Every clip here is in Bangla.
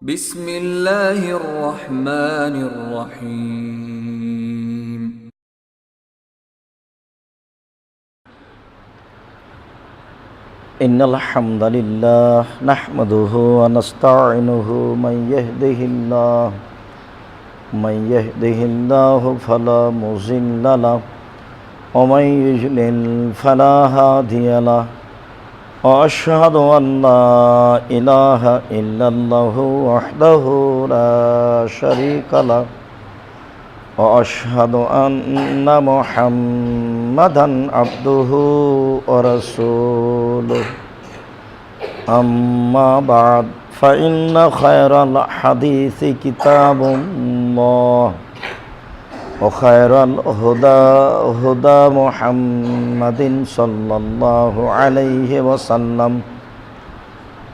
بسم الله الرحمن الرحيم إن الحمد لله نحمده ونستعينه من يهده الله فلا مضل له ومن يضلل فلا هادي له وأشهد أن لا إله إلا الله وحده لا شريك له وأشهد أن محمدا عبده ورسوله أما بعد فإن خير الحديث كتاب الله وخير الهدى هدى محمد صلى الله عليه وسلم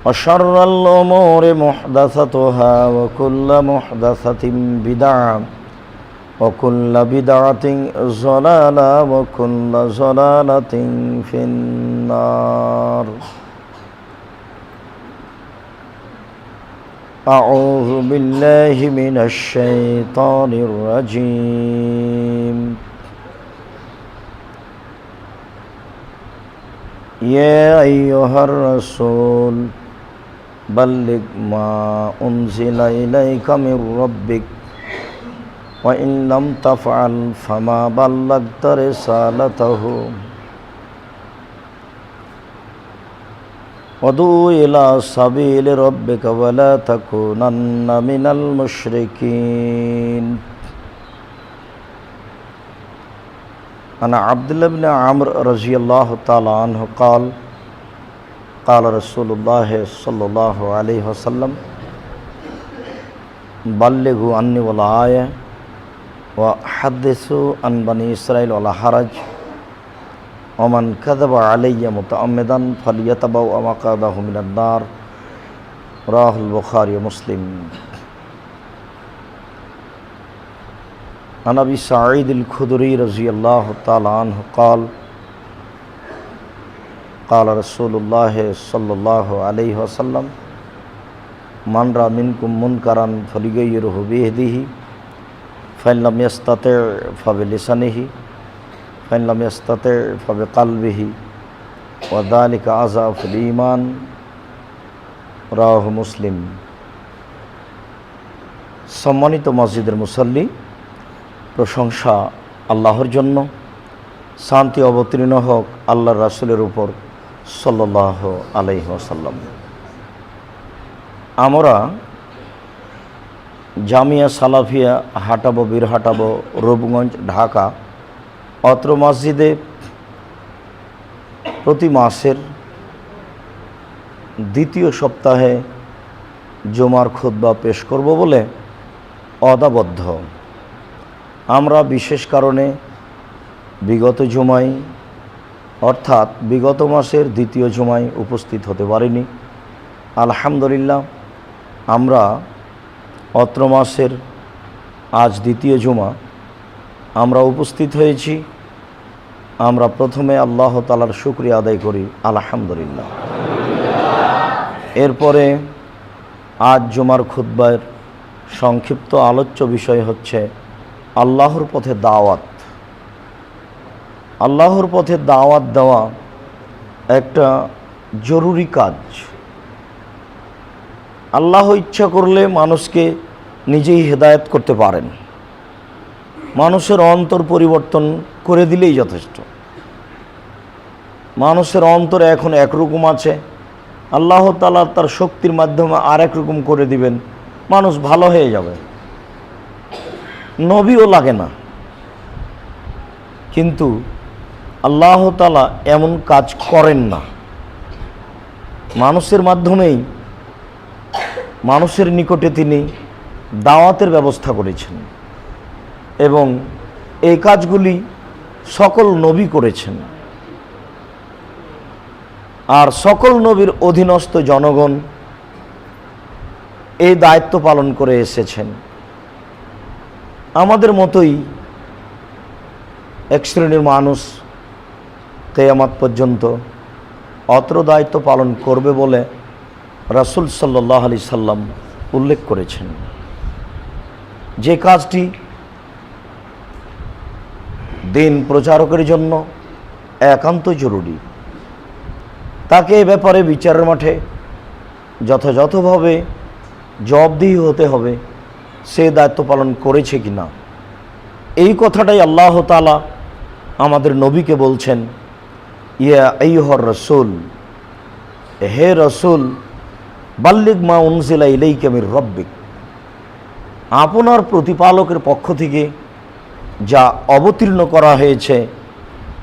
وشر الأمور محدثتها وكل محدثة بدعة وكل بدعة ضلالة وكل ضلالة في النار أعوذ بالله من الشيطان الرجيم يا أيها الرسول بلغ ما أنزل إليك من ربك وإن لم تفعل فما بلغت رسالته وادع إلى سبيل ربك ولا تكونن من المشركين عن عبد الله بن عمرو رضي الله تعالى عنه قال قال رسول الله صلى الله عليه وسلم بلغوا عني ولا آية وحدثوا عن بني إسرائيل ولا حرج ومن كذب علي متعمدا فليتبوأ مقعده من النار رواه البخاري ومسلم عن أبي سعيد الخدري رضي الله تعالى عنه قال قال رسول الله صلى الله عليه وسلم من رأى منكم منكرا فليغيره بيده فإن لم يستطع فبلسانه فإن لم يستطع فبقلبه وذلك أضعف الإيمان رواه মুসলিম। সম্মানিত মসজিদের মুসল্লি, প্রশংসা আল্লাহর জন্য, শান্তি অবতীর্ণ হোক আল্লাহর রাসূলের উপর সাল্লাল্লাহু আলাইহি ওয়াসাল্লাম। আমরা জামিয়া সালাফিয়া হাটাবো বীরহাটাবো রূপগঞ্জ ঢাকা অত্র মসজিদে প্রতি মাসের দ্বিতীয় সপ্তাহে জুমার খুতবা পেশ করব বলে অদাবদ্ধ। আমরা বিশেষ কারণে বিগত জুমায় অর্থাৎ বিগত মাসের দ্বিতীয় জুমায় উপস্থিত হতে পারিনি। আলহামদুলিল্লাহ আমরা অত্র মাসের আজ দ্বিতীয় জুমা আমরা উপস্থিত হয়েছি। আমরা প্রথমে আল্লাহ তাআলার শুকরিয়া আদায় করি আলহামদুলিল্লাহ। এরপরে আজ জুমার খুতবার সংক্ষিপ্ত আলোচ্য বিষয় হচ্ছে আল্লাহর পথে দাওয়াত। আল্লাহর পথে দাওয়াত দেওয়া একটা জরুরি কাজ। আল্লাহ ইচ্ছা করলে মানুষকে নিজেই হেদায়েত করতে পারেন, মানুষের অন্তর পরিবর্তন করে দিলেই যথেষ্ট। মানুষের অন্তর এখন একরকম আছে, আল্লাহ তাআলা তার শক্তির মাধ্যমে আর একরকম করে দিবেন, মানুষ ভালো হয়ে যাবে, নবীও লাগে না। কিন্তু আল্লাহ তাআলা এমন কাজ করেন না। মানুষের মাধ্যমেই মানুষের নিকটে তিনি দাওয়াতের ব্যবস্থা করেছেন এবং এই কাজগুলি সকল নবী করেছেন। আর সকল নবীর অধীনস্থ জনগণ এই দায়িত্ব পালন করে এসেছেন। আমাদের মতোই এক শ্রেণীর মানুষ কিয়ামত পর্যন্ত অত্র দায়িত্ব পালন করবে বলে রাসূল সাল্লাল্লাহু আলাইহি সাল্লাম উল্লেখ করেছেন, যে কাজটি দিন প্রচারকের জন্য একান্ত জরুরি, তাকে এ ব্যাপারে বিচারের মাঠে যথাযথভাবে জবাবদিহি হতে হবে সে দায়িত্ব পালন করেছে কিনা। এই কথাটাই আল্লাহ তাআলা আমাদের নবীকে বলছেন, ইয়া আইয়ুহার রাসূল, হে রাসূল, বাল্লিগ মা উনজিলা ইলাইকা মির রাব্বিক, আপনার প্রতিপালকের পক্ষ থেকে যা অবতীর্ণ করা হয়েছে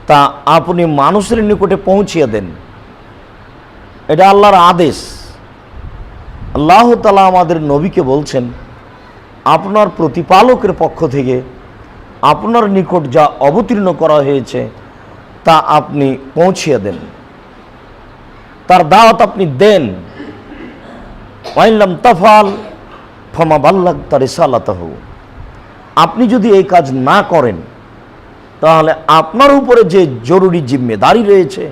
তা আপনি মানুষের নিকটে পৌঁছিয়ে দেন। এটা আল্লাহর আদেশ। আল্লাহ তাআলা আমাদের নবীকে বলছেন, আপনার প্রতিপালকের পক্ষ থেকে আপনার নিকট যা অবতীর্ণ করা হয়েছে তা আপনি পৌঁছিয়ে দেন, তার দাওয়াত আপনি দেন। ওয়াইন লাম তাফআল ফামা বাল্লাগতা রিসালাতাহু, আপনি যদি এই কাজ না করেন তাহলে আপনার উপরে যে জরুরি জিম্মেদারি রয়েছে,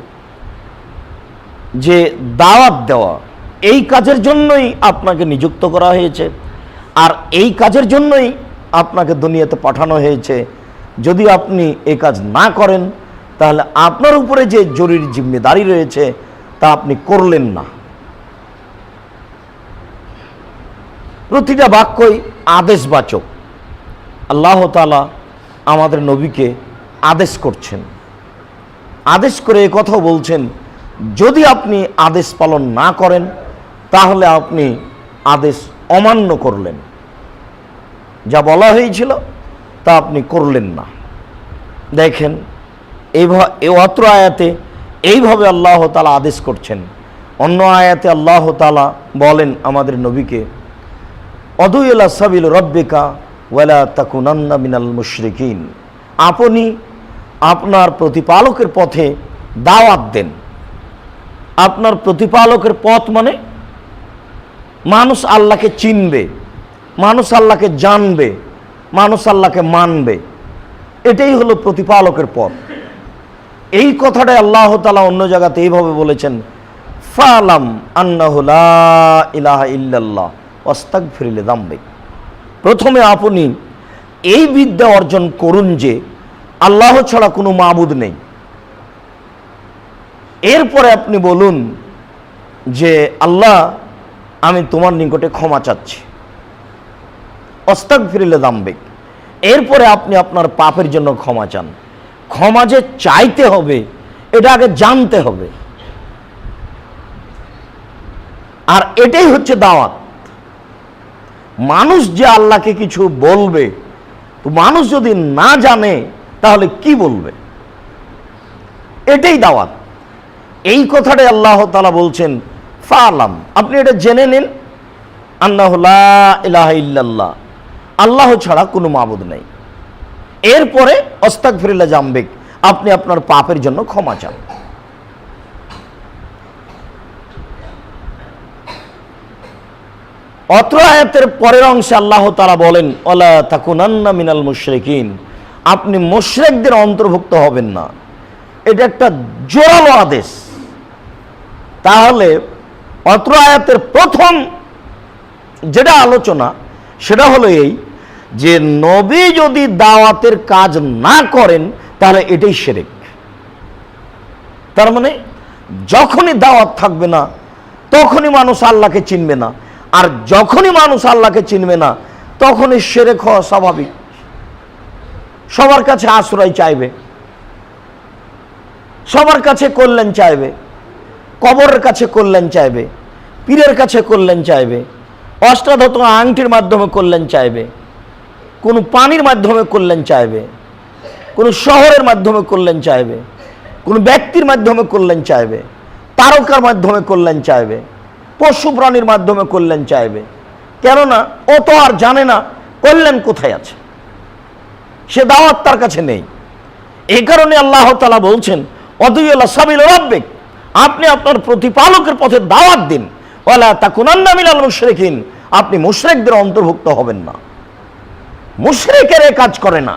যে দাওয়াত দেওয়া, এই কাজের জন্যই আপনাকে নিযুক্ত করা হয়েছে, আর এই কাজের জন্যই আপনাকে দুনিয়াতে পাঠানো হয়েছে। যদি আপনি এই কাজ না করেন তাহলে আপনার উপরে যে জরুরি জিম্মেদারি রয়েছে তা আপনি করলেন না। প্রতিটা বাক্যই আদেশবাচক। আল্লাহ তাআলা আমাদের নবীকে আদেশ করছেন, আদেশ করে এ কথাও বলছেন, যদি আপনি আদেশ পালন না করেন তাহলে আপনি আদেশ অমান্য করলেন, যা বলা হয়েছিল তা আপনি করলেন না। দেখেন এই অত্র আয়াতে এইভাবে আল্লাহ তাআলা আদেশ করছেন। অন্য আয়াতে আল্লাহ তাআলা বলেন আমাদের নবীকে, অদু ইলা সাবিল রব্বিকা ওয়ালা তাকুনান্না মিনাল মুশরিকিন, আপনি আপনার প্রতিপালকের পথে দাওয়াত দেন। আপনার প্রতিপালকের পথ মানে মানুষ আল্লাহকে চিনবে, মানুষ আল্লাহকে জানবে, মানুষ আল্লাহকে মানবে, এটাই হলো প্রতিপালকের পথ। এই কথাটাই আল্লাহ তাআলা অন্য জায়গাতে এইভাবে বলেছেন, ফালাম আন্নাহু লা ইলাহা ইল্লাল্লাহ ওয়াস্তাগফির লিযামবিক, প্রথমে আপনি এই বিদ্যা অর্জন করুন যে আল্লাহ ছাড়া কোনো মাবুদ নেই। এরপরে আপনি বলুন যে আল্লাহ, আমি তোমার নিকটে ক্ষমা চাচ্ছি, আস্তাগফির লিযামবিক। এরপরে আপনি আপনার পাপের জন্য ক্ষমা চান। ক্ষমা যে চাইতে হবে এটা আগে জানতে হবে, আর এটাই হচ্ছে দাওয়াত। মানুষ যে আল্লাহকে কিছু বলবে, তো মানুষ যদি না জানে তাহলে কি বলবে? এটাই দাওয়াত। এই কথাটাই আল্লাহ তাআলা বলছেন, ফালাম, আপনি এটা জেনে নিন, আন্নাহু লা ইলাহা ইল্লাল্লাহ, আল্লাহ ছাড়া কোনো মাবুদ নেই। এরপরে আস্তাগফির লিযামবিক, আপনি আপনার পাপের জন্য ক্ষমা চান। অত্র আয়াতের পরের অংশে আল্লাহ তাআলা বলেন, ওয়ালা তাকুনান্না মিনাল মুশরিকিন, আপনি মুশরিকদের অন্তর্ভুক্ত হবেন না। এটা একটা জোরালো আদেশ। তাহলে অত্র আয়াতের প্রথম যেটা আলোচনা সেটা হলো এই যে নবী যদি দাওয়াতের কাজ না করেন তাহলে এটাই শিরক। তার মানে যখনই দাওয়াত থাকবে না তখনই মানুষ আল্লাহকে চিনবে না, আর যখনই মানুষ আল্লাহকে চিনবে না তখনই শিরক হওয়া স্বাভাবিক। সবার কাছে আশ্রয় চাইবে, সবার কাছে কল্যাণ চাইবে, কবরের কাছে কল্যাণ চাইবে, পীরের কাছে কল্যাণ চাইবে, অষ্টাধাতু আংটির মাধ্যমে কল্যাণ চাইবে, কোনো পানির মাধ্যমে কল্যাণ চাইবে, কোনো শহরের মাধ্যমে কল্যাণ চাইবে, কোনো ব্যক্তির মাধ্যমে কল্যাণ চাইবে, তারকার মাধ্যমে কল্যাণ চাইবে, পশু প্রাণীর মাধ্যমে কল্যাণ চাইবে। কেননা ও তো আর জানে না কল্যাণ কোথায় আছে, সে দাওয়াত তার কাছে নেই। এই কারণে আল্লাহ তাআলা বলছেন, উদু ইলা সাবিল রাব্বিক, আপনি আপনার প্রতিপালকের পথে দাওয়াত দিন, ওয়ালা তাকুনান্না মিনাল মুশরিকিন, আপনি মুশরিকদের অন্তর্ভুক্ত হবেন না। মুশরিকেরা কাজ করে না,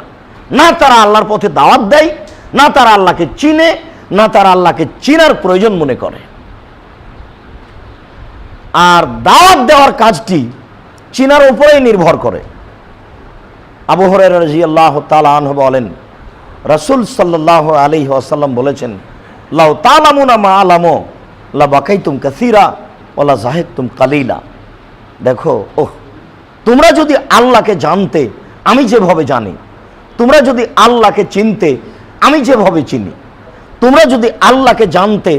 না তারা আল্লাহর পথে দাওয়াত দেয়, না তারা আল্লাহকে চিনে, না তারা আল্লাহকে চিনার প্রয়োজন মনে করে। আর দাওয়াত দেওয়ার কাজটি চিনার উপরেই নির্ভর করে। আবু হুরায়রা রাদিয়াল্লাহু তাআলা আনহু বলেন, রাসূল সাল্লাল্লাহু আলাইহি ওয়াসাল্লাম বলেছেন, লাউ তা'লামুনা মা আলামু লা বাকাইতুম কাসীরা ওয়া লা যাহিকতুম কালীলা। দেখো, তোমরা যদি আল্লাহকে জানতে আমি যেভাবে জানি, তোমরা যদি আল্লাহকে চিনতে আমি যেভাবে চিনি, তোমরা যদি আল্লাহকে জানতে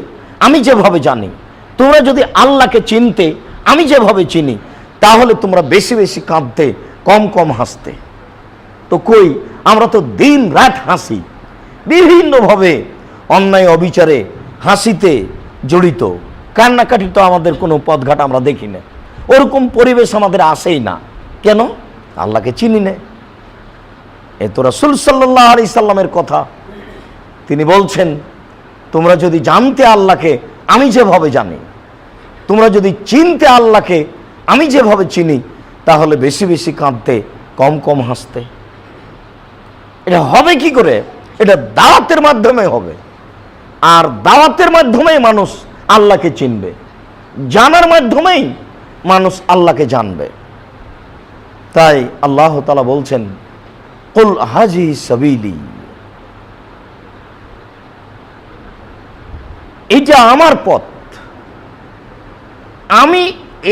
আমি যেভাবে জানি, তোমরা যদি আল্লাহকে চিনতে আমি যেভাবে চিনি, তাহলে তোমরা বেশি বেশি কাঁদতে, কম কম হাসতে। তো কই, আমরা তো দিন রাত হাসি, বিভিন্নভাবে অন্যায় অবিচারে হাসিতে জড়িত, কান্নাকাটি তো আমাদের কোনো পথঘাট আমরা দেখি না, ওরকম পরিবেশ আমাদের আসেই না। কেন? আল্লাহকে চিনি না। এ তো রাসূল সাল্লাল্লাহু আলাইহি সাল্লামের কথা। তিনি বলছেন, তোমরা যদি জানতে আল্লাহকে আমি যেভাবে জানি, তোমরা যদি চিনতে আল্লাহকে আমি যেভাবে চিনি, তাহলে বেশি বেশি কাঁদতে, কম কম হাসতে। এটা হবে কি করে? এটা দাওয়াতের মাধ্যমে হবে। আর দাওয়াতের মাধ্যমেই মানুষ আল্লাহকে চিনবে, জানার মাধ্যমেই মানুষ আল্লাহকে জানবে। তাই আল্লাহ তাআলা বলছেন, কুল হাজি সাবিলি, এটা আমার পথ, আমি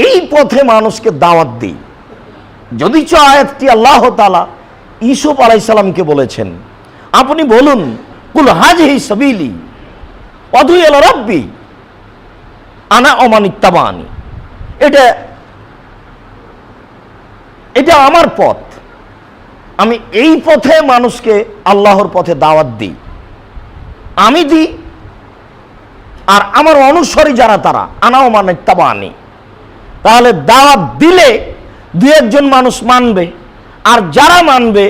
এই পথে মানুষকে দাওয়াত দিই। যদিচ আয়াতটি আল্লাহ তাআলা ইউসুফ আলাইহিস সালামকে বলেছেন, আপনি বলুন কুল হাজিহি সাবিলি আদউ ইলা রাব্বি আনা ওয়া মান ইত্তাবানি, এটা আমার পথ, আমি এই পথে মানুষকে আল্লাহর পথে দাওয়াত দিই, আমি দিই, আর আমার অনুসারী যারা তারা আনা ওয়া মান ইত্তাবানি। তাহলে দাওয়াত দিলে দু একজন মানুষ মানবে, আর যারা মানবে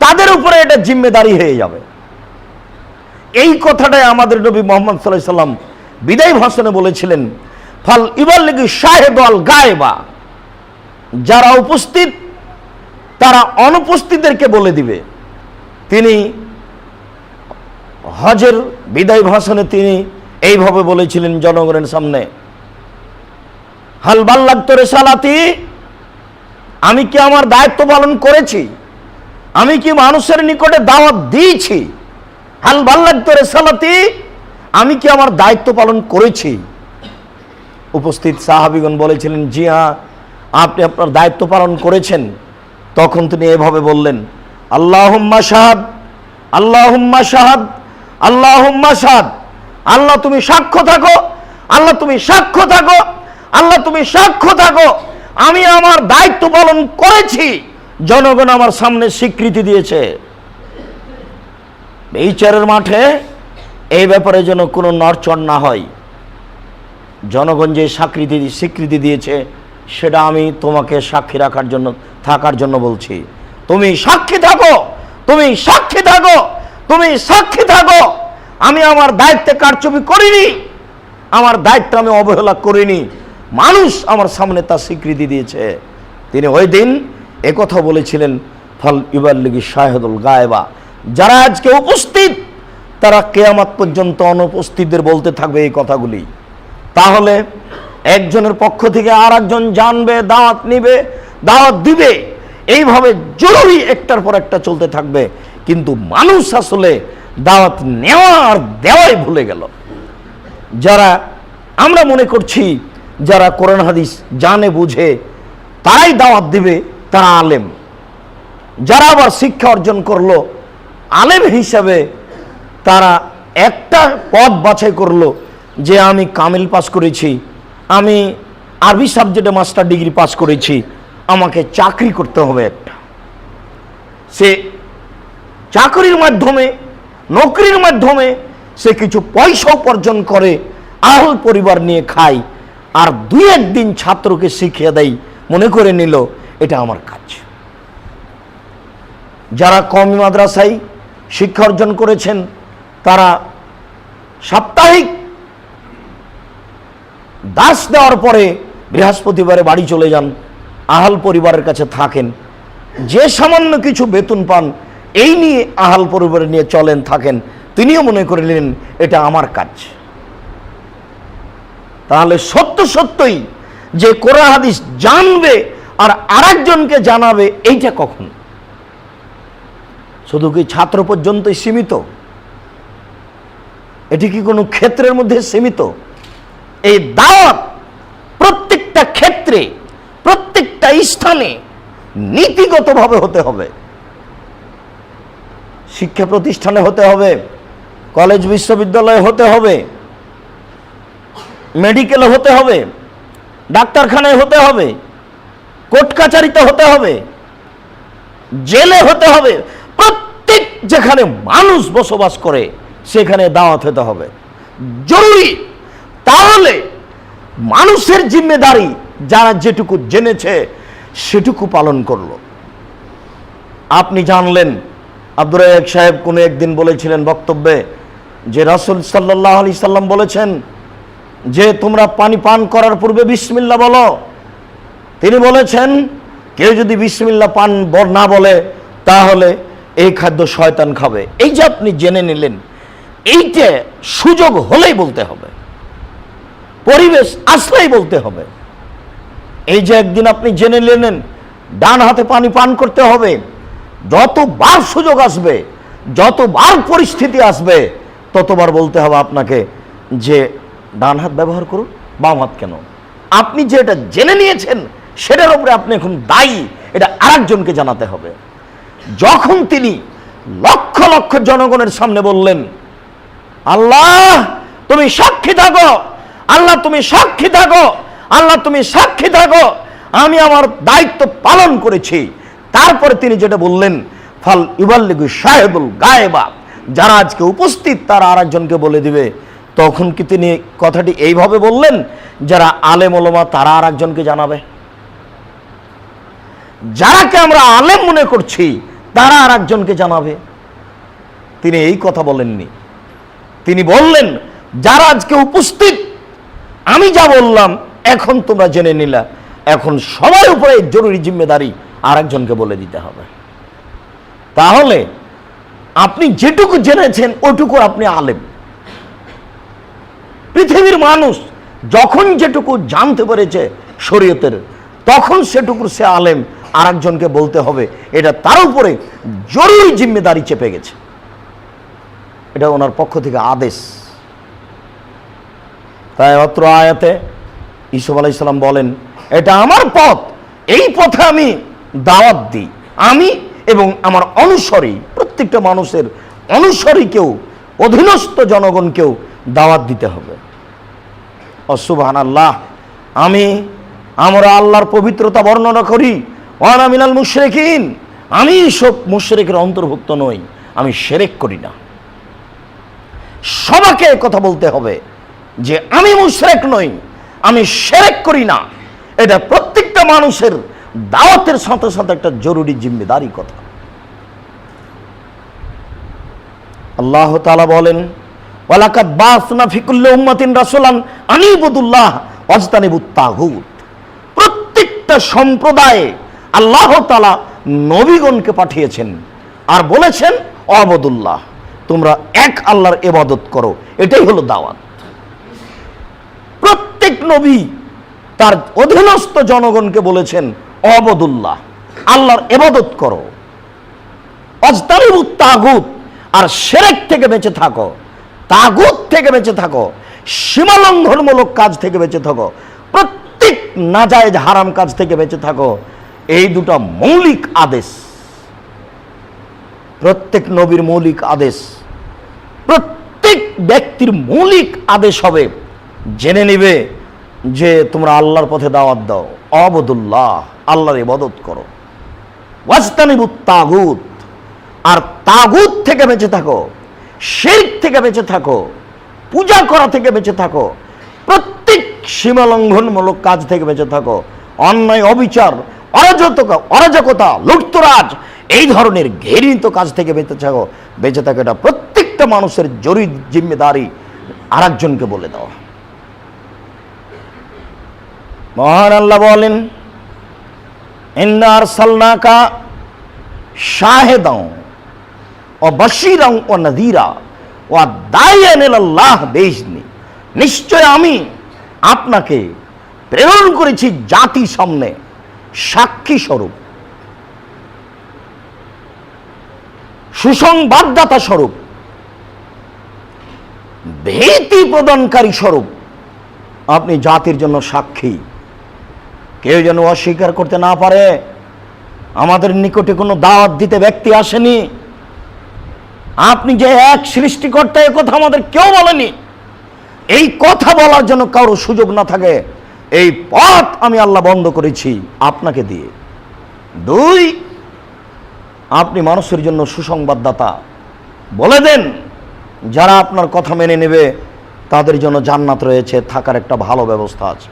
তাদের উপরে এটা জিম্মেদারি হয়ে যাবে। এই কথাটাই আমাদের নবী মুহাম্মদ সাল্লাল্লাহু আলাইহি সাল্লাম বিদায় ভাষণে বলেছিলেন, ফাল ইবাল্লিগু শাহিদু আল গায়বা, যারা উপস্থিত তারা অনুপস্থিতদেরকে বলে দিবে। তিনি হজের বিদায় ভাষণে তিনি এইভাবে বলেছিলেন জনগণের সামনে, হাল বাল্লাগতু রিসালাতি, আমি কি আমার দায়িত্ব পালন করেছি? আমি কি মানুষের নিকটে দাওয়াত দিয়েছি? হাল বাল্লাগতু রিসালাতি, আমি কি আমার দায়িত্ব পালন করেছি? উপস্থিত সাহাবীগণ বলেছিলেন, জি হ্যাঁ, আপনি আপনার দায়িত্ব পালন করেছেন। তখন তিনি এভাবে বললেন, আল্লাহুম্মা শাহাদ, আল্লাহুম্মা শাহাদ, আল্লাহুম্মা শাহাদ, আল্লাহ তুমি সাক্ষ্য থাকো, আল্লাহ তুমি সাক্ষ্য থাকো, আল্লাহ তুমি সাক্ষ্য থাকো, আমি আমার দায়িত্ব পালন করেছি। জনগণ আমার সামনে স্বীকৃতি দিয়েছে। বিচারের মাঠে এই ব্যাপারে যেন কোনো নড়চড় না হয়। জনগণ যে স্বীকৃতি দিয়েছে সেটা আমি তোমাকে সাক্ষী রাখার জন্য, থাকার জন্য বলছি। তুমি সাক্ষী থাকো, তুমি সাক্ষী থাকো, তুমি সাক্ষী থাকো, আমি আমার দায়িত্বে কারচুপি করিনি, আমার দায়িত্ব আমি অবহেলা করিনি। মানুষ আমার সামনে তার স্বীকৃতি দিয়েছে। তিনি ওই দিন একথা বলেছিলেন, ফাল ইবাল্লিগু শাহিদুল গায়বা, যারা আজকে উপস্থিত তারা কিয়ামত পর্যন্ত অনুপস্থিতদের বলতে থাকবে এই কথাগুলি। তাহলে একজনের পক্ষ থেকে আর একজন জানবে, দাওয়াত নিবে, দাওয়াত দিবে, এইভাবে জরুরি একটার পর একটা চলতে থাকবে। কিন্তু মানুষ আসলে দাওয়াত নেওয়া আর দেওয়াই ভুলে গেল। যারা আমরা মনে করছি যারা কোরআন হাদিস জানে বুঝে তারাই দাওয়াত দিবে, তারা আলেম। যারা আবার শিক্ষা অর্জন করলো আলেম হিসাবে, তারা একটা পথ বাছাই করলো যে আমি কামিল পাস করেছি, আমি আরবি সাবজেক্টে মাস্টার ডিগ্রি পাস করেছি, আমাকে চাকরি করতে হবে একটা। সে চাকরির মাধ্যমে, নকরির মাধ্যমে সে কিছু পয়সা উপার্জন করে, আহল পরিবার নিয়ে খায়, আর দুই একদিন ছাত্রকে শিখিয়ে দেয়, মনে করে নিল এটা আমার কাজ। যারা কওমি মাদ্রাসায় শিক্ষা অর্জন করেছেন তারা সাপ্তাহিক দাস দেওয়ার পরে বৃহস্পতিবারে বাড়ি চলে যান, আহাল পরিবারের কাছে থাকেন, যে সামান্য কিছু বেতন পান এই নিয়ে আহাল পরিবার নিয়ে চলেন, থাকেন। তিনিও মনে করে নিলেন এটা আমার কাজ। তাহলে সত্যই যে কোরআন হাদিস জানবে আর আরেকজনকে জানাবে, এইটা কখন? শুধু কি ছাত্র পর্যন্তই সীমিত? এটি কি কোনো ক্ষেত্রের মধ্যে সীমিত? এই দাওয়াত প্রত্যেকটা ক্ষেত্রে, প্রত্যেকটা স্থানে নীতিগতভাবে হতে হবে। শিক্ষা প্রতিষ্ঠানে হতে হবে, কলেজ বিশ্ববিদ্যালয়ে হতে হবে, মেডিকেলে হতে হবে, ডাক্তারখানায় হতে হবে, কোর্ট কাচারিতে হতে হবে, জেলে হতে হবে। প্রত্যেক যেখানে মানুষ বসবাস করে সেখানে দাওয়াত হতে হবে, জরুরি। তাহলে মানুষের জিম্মেদারি যারা যেটুকু জেনেছে সেটুকু পালন করলো। আপনি জানলেন, আব্দুর রাজ্জাক সাহেব কোনো একদিন বলেছিলেন বক্তব্যে যে রাসূল সাল্লাল্লাহু আলাইহি সাল্লাম বলেছেন যে তোমরা পানি পান করার পূর্বে বিসমিল্লাহ বলো। তিনি বলেছেন কেউ যদি বিসমিল্লাহ পান না বলে তাহলে এই খাদ্য শয়তান খাবে। এই যে আপনি জেনে নিলেন, এইটা সুযোগ হলেই বলতে হবে, পরিবেশ আসলেই বলতে হবে। এই যে একদিন আপনি জেনে নিলেন ডান হাতে পানি পান করতে হবে, যতবার সুযোগ আসবে, যতবার পরিস্থিতি আসবে, ততবার বলতে হবে আপনাকে যে ডান হাত ব্যবহার করুন, বাম হাত কেন? আপনি যে এটা জেনে নিয়েছেন সেটার উপরে আপনি এখন দায়ী, এটা আরেকজনকে জানাতে হবে। যখন তিনি লক্ষ লক্ষ জনগণের সামনে বললেন, আল্লাহ তুমি সাক্ষী থাকো, আল্লাহ তুমি সাক্ষী থাকো, আল্লাহ তুমি সাক্ষী থাকো, আমি আমার দায়িত্ব পালন করেছি। তারপরে তিনি যেটা বললেন, ফাল ইউবাল্লিগু শাহিদুল গায়বা, যারা আজকে উপস্থিত তারা আরেকজনকে বলে দিবে। তখন কি তিনি কথাটি এইভাবে বললেন, যারা আলেম ওলামা তারা আরেকজনকে জানাবে? যারাকে আমরা আলেম মনে করছি তারা আরেকজনকে জানাবে? তিনি এই কথা বলেননি। তিনি বললেন, যারা আজকে উপস্থিত, আমি যা বললাম এখন তোমরা জেনে নিলা, এখন সবার উপরে জরুরি জিম্মেদারি আরেকজনকে বলে দিতে হবে। তাহলে আপনি যেটুকু জেনেছেন ওটুকু আপনি আলেম। পৃথিবীর মানুষ যখন যেটুকু জানতে পেরেছে শরীয়তের, তখন সেটুকুর সে আলেম আরেকজনকে বলতে হবে। এটা তার উপরে জরুরি জিম্মেদারি চেপে গেছে, এটা ওনার পক্ষ থেকে আদেশ। তাই অত্র আয়াতে ইসুফ আলাইহিস সালাম বলেন, এটা আমার পথ, এই পথে আমি দাওয়াত দিই, আমি এবং আমার অনুসারী, প্রত্যেকটা মানুষের অনুসারীকেও, অধীনস্থ জনগণকেও দাওয়াত দিতে হবে। সুবহানাল্লাহ, আমরা আল্লাহর পবিত্রতা বর্ণনা করি, ওয়ানা মিনাল মুশরিকিন, আমি সব মুশরিকের অন্তর্ভুক্ত নই, আমি শিরক করি না। সবাইকে কথা বলতে হবে যে আমি মুশরিক নই, আমি শিরক করি না। এটা প্রত্যেকটা মানুষের দাওয়াতের সাথে সাথে একটা জরুরি জিম্মেদারি কথা। আল্লাহ তাআলা বলেন, ওয়ালাকাদ বাসনা ফি কুল্লি উম্মাতিন রাসূলান আন ইবুদুল্লাহ ওয়াজতানিবুত তাগুত। প্রত্যেকটা সম্প্রদায়ে আল্লাহ তাআলা নবীগণকে পাঠিয়েছেন আর বলেছেন অবুদুল্লাহ, তোমরা এক আল্লাহর ইবাদত করো। এটাই হলো দাওয়াত। প্রত্যেক নবী তার অধীনস্থ জনগণকে বলেছেন অবুদুল্লাহ, আল্লাহর ইবাদত করো, ওয়াজতানিবুত তাগুত, আর শিরক থেকে বেঁচে থাকো, তাগুত থেকে বেঁচে থাকো, সীমালঙ্ঘনমূলক কাজ থেকে বেঁচে থাকো, প্রত্যেক নাজায়েজ হারাম কাজ থেকে বেঁচে থাকো। এই দুটো মৌলিক আদেশ, প্রত্যেক নবীর মৌলিক আদেশ, প্রত্যেক ব্যক্তির মৌলিক আদেশ হবে জেনে নিবে যে তোমরা আল্লাহর পথে দাওয়াত দাও, অবুদুল্লাহ, আল্লাহর ইবাদত করো, ওয়াজতানিবুত তাগুত, আর তাগুত থেকে বেঁচে থাকো, শিরক থেকে বেঁচে থাকো, পূজা করা থেকে বেঁচে থাকো, প্রত্যেক সীমালঙ্ঘনমূলক কাজ থেকে বেঁচে থাকো, অন্যায়, অবিচার, অরাজকতা, লুটতরাজ, এই ধরনের ঘৃণিত কাজ থেকে বেঁচে থাকো। এটা প্রত্যেকটা মানুষের জরুরি জিম্মেদারি আরেকজনকে বলে দাও। মহান আল্লাহ বলেন, ইন্না আরসালনাকা শাহিদান ওয়া বাশীরান ওয়া নাযীরা ওয়া দাইয়ান ইলাল্লাহ বিইজনি। নিশ্চয় আমি আপনাকে প্রেরণ করেছি জাতির সামনে সাক্ষী স্বরূপ, সুসংবাদদাতা স্বরূপ, ভীতি প্রদানকারী স্বরূপ আপনি জাতির জন্য সাক্ষী। কেউ যেন অস্বীকার করতে না পারে আমাদের নিকটে কোনো দাওয়াত দিতে ব্যক্তি আসেনি, আপনি যে এক সৃষ্টিকর্তা এ কথা আমাদের কেউ বলেনি, এই কথা বলার জন্য কারো সুযোগ না থাকে, এই পথ আমি আল্লাহ বন্ধ করেছি আপনাকে দিয়ে। 2, আপনি মানুষের জন্য সুসংবাদদাতা। বলে দেন যারা আপনার কথা মেনে নেবে তাদের জন্য জান্নাত রয়েছে, থাকার একটা ভালো ব্যবস্থা আছে।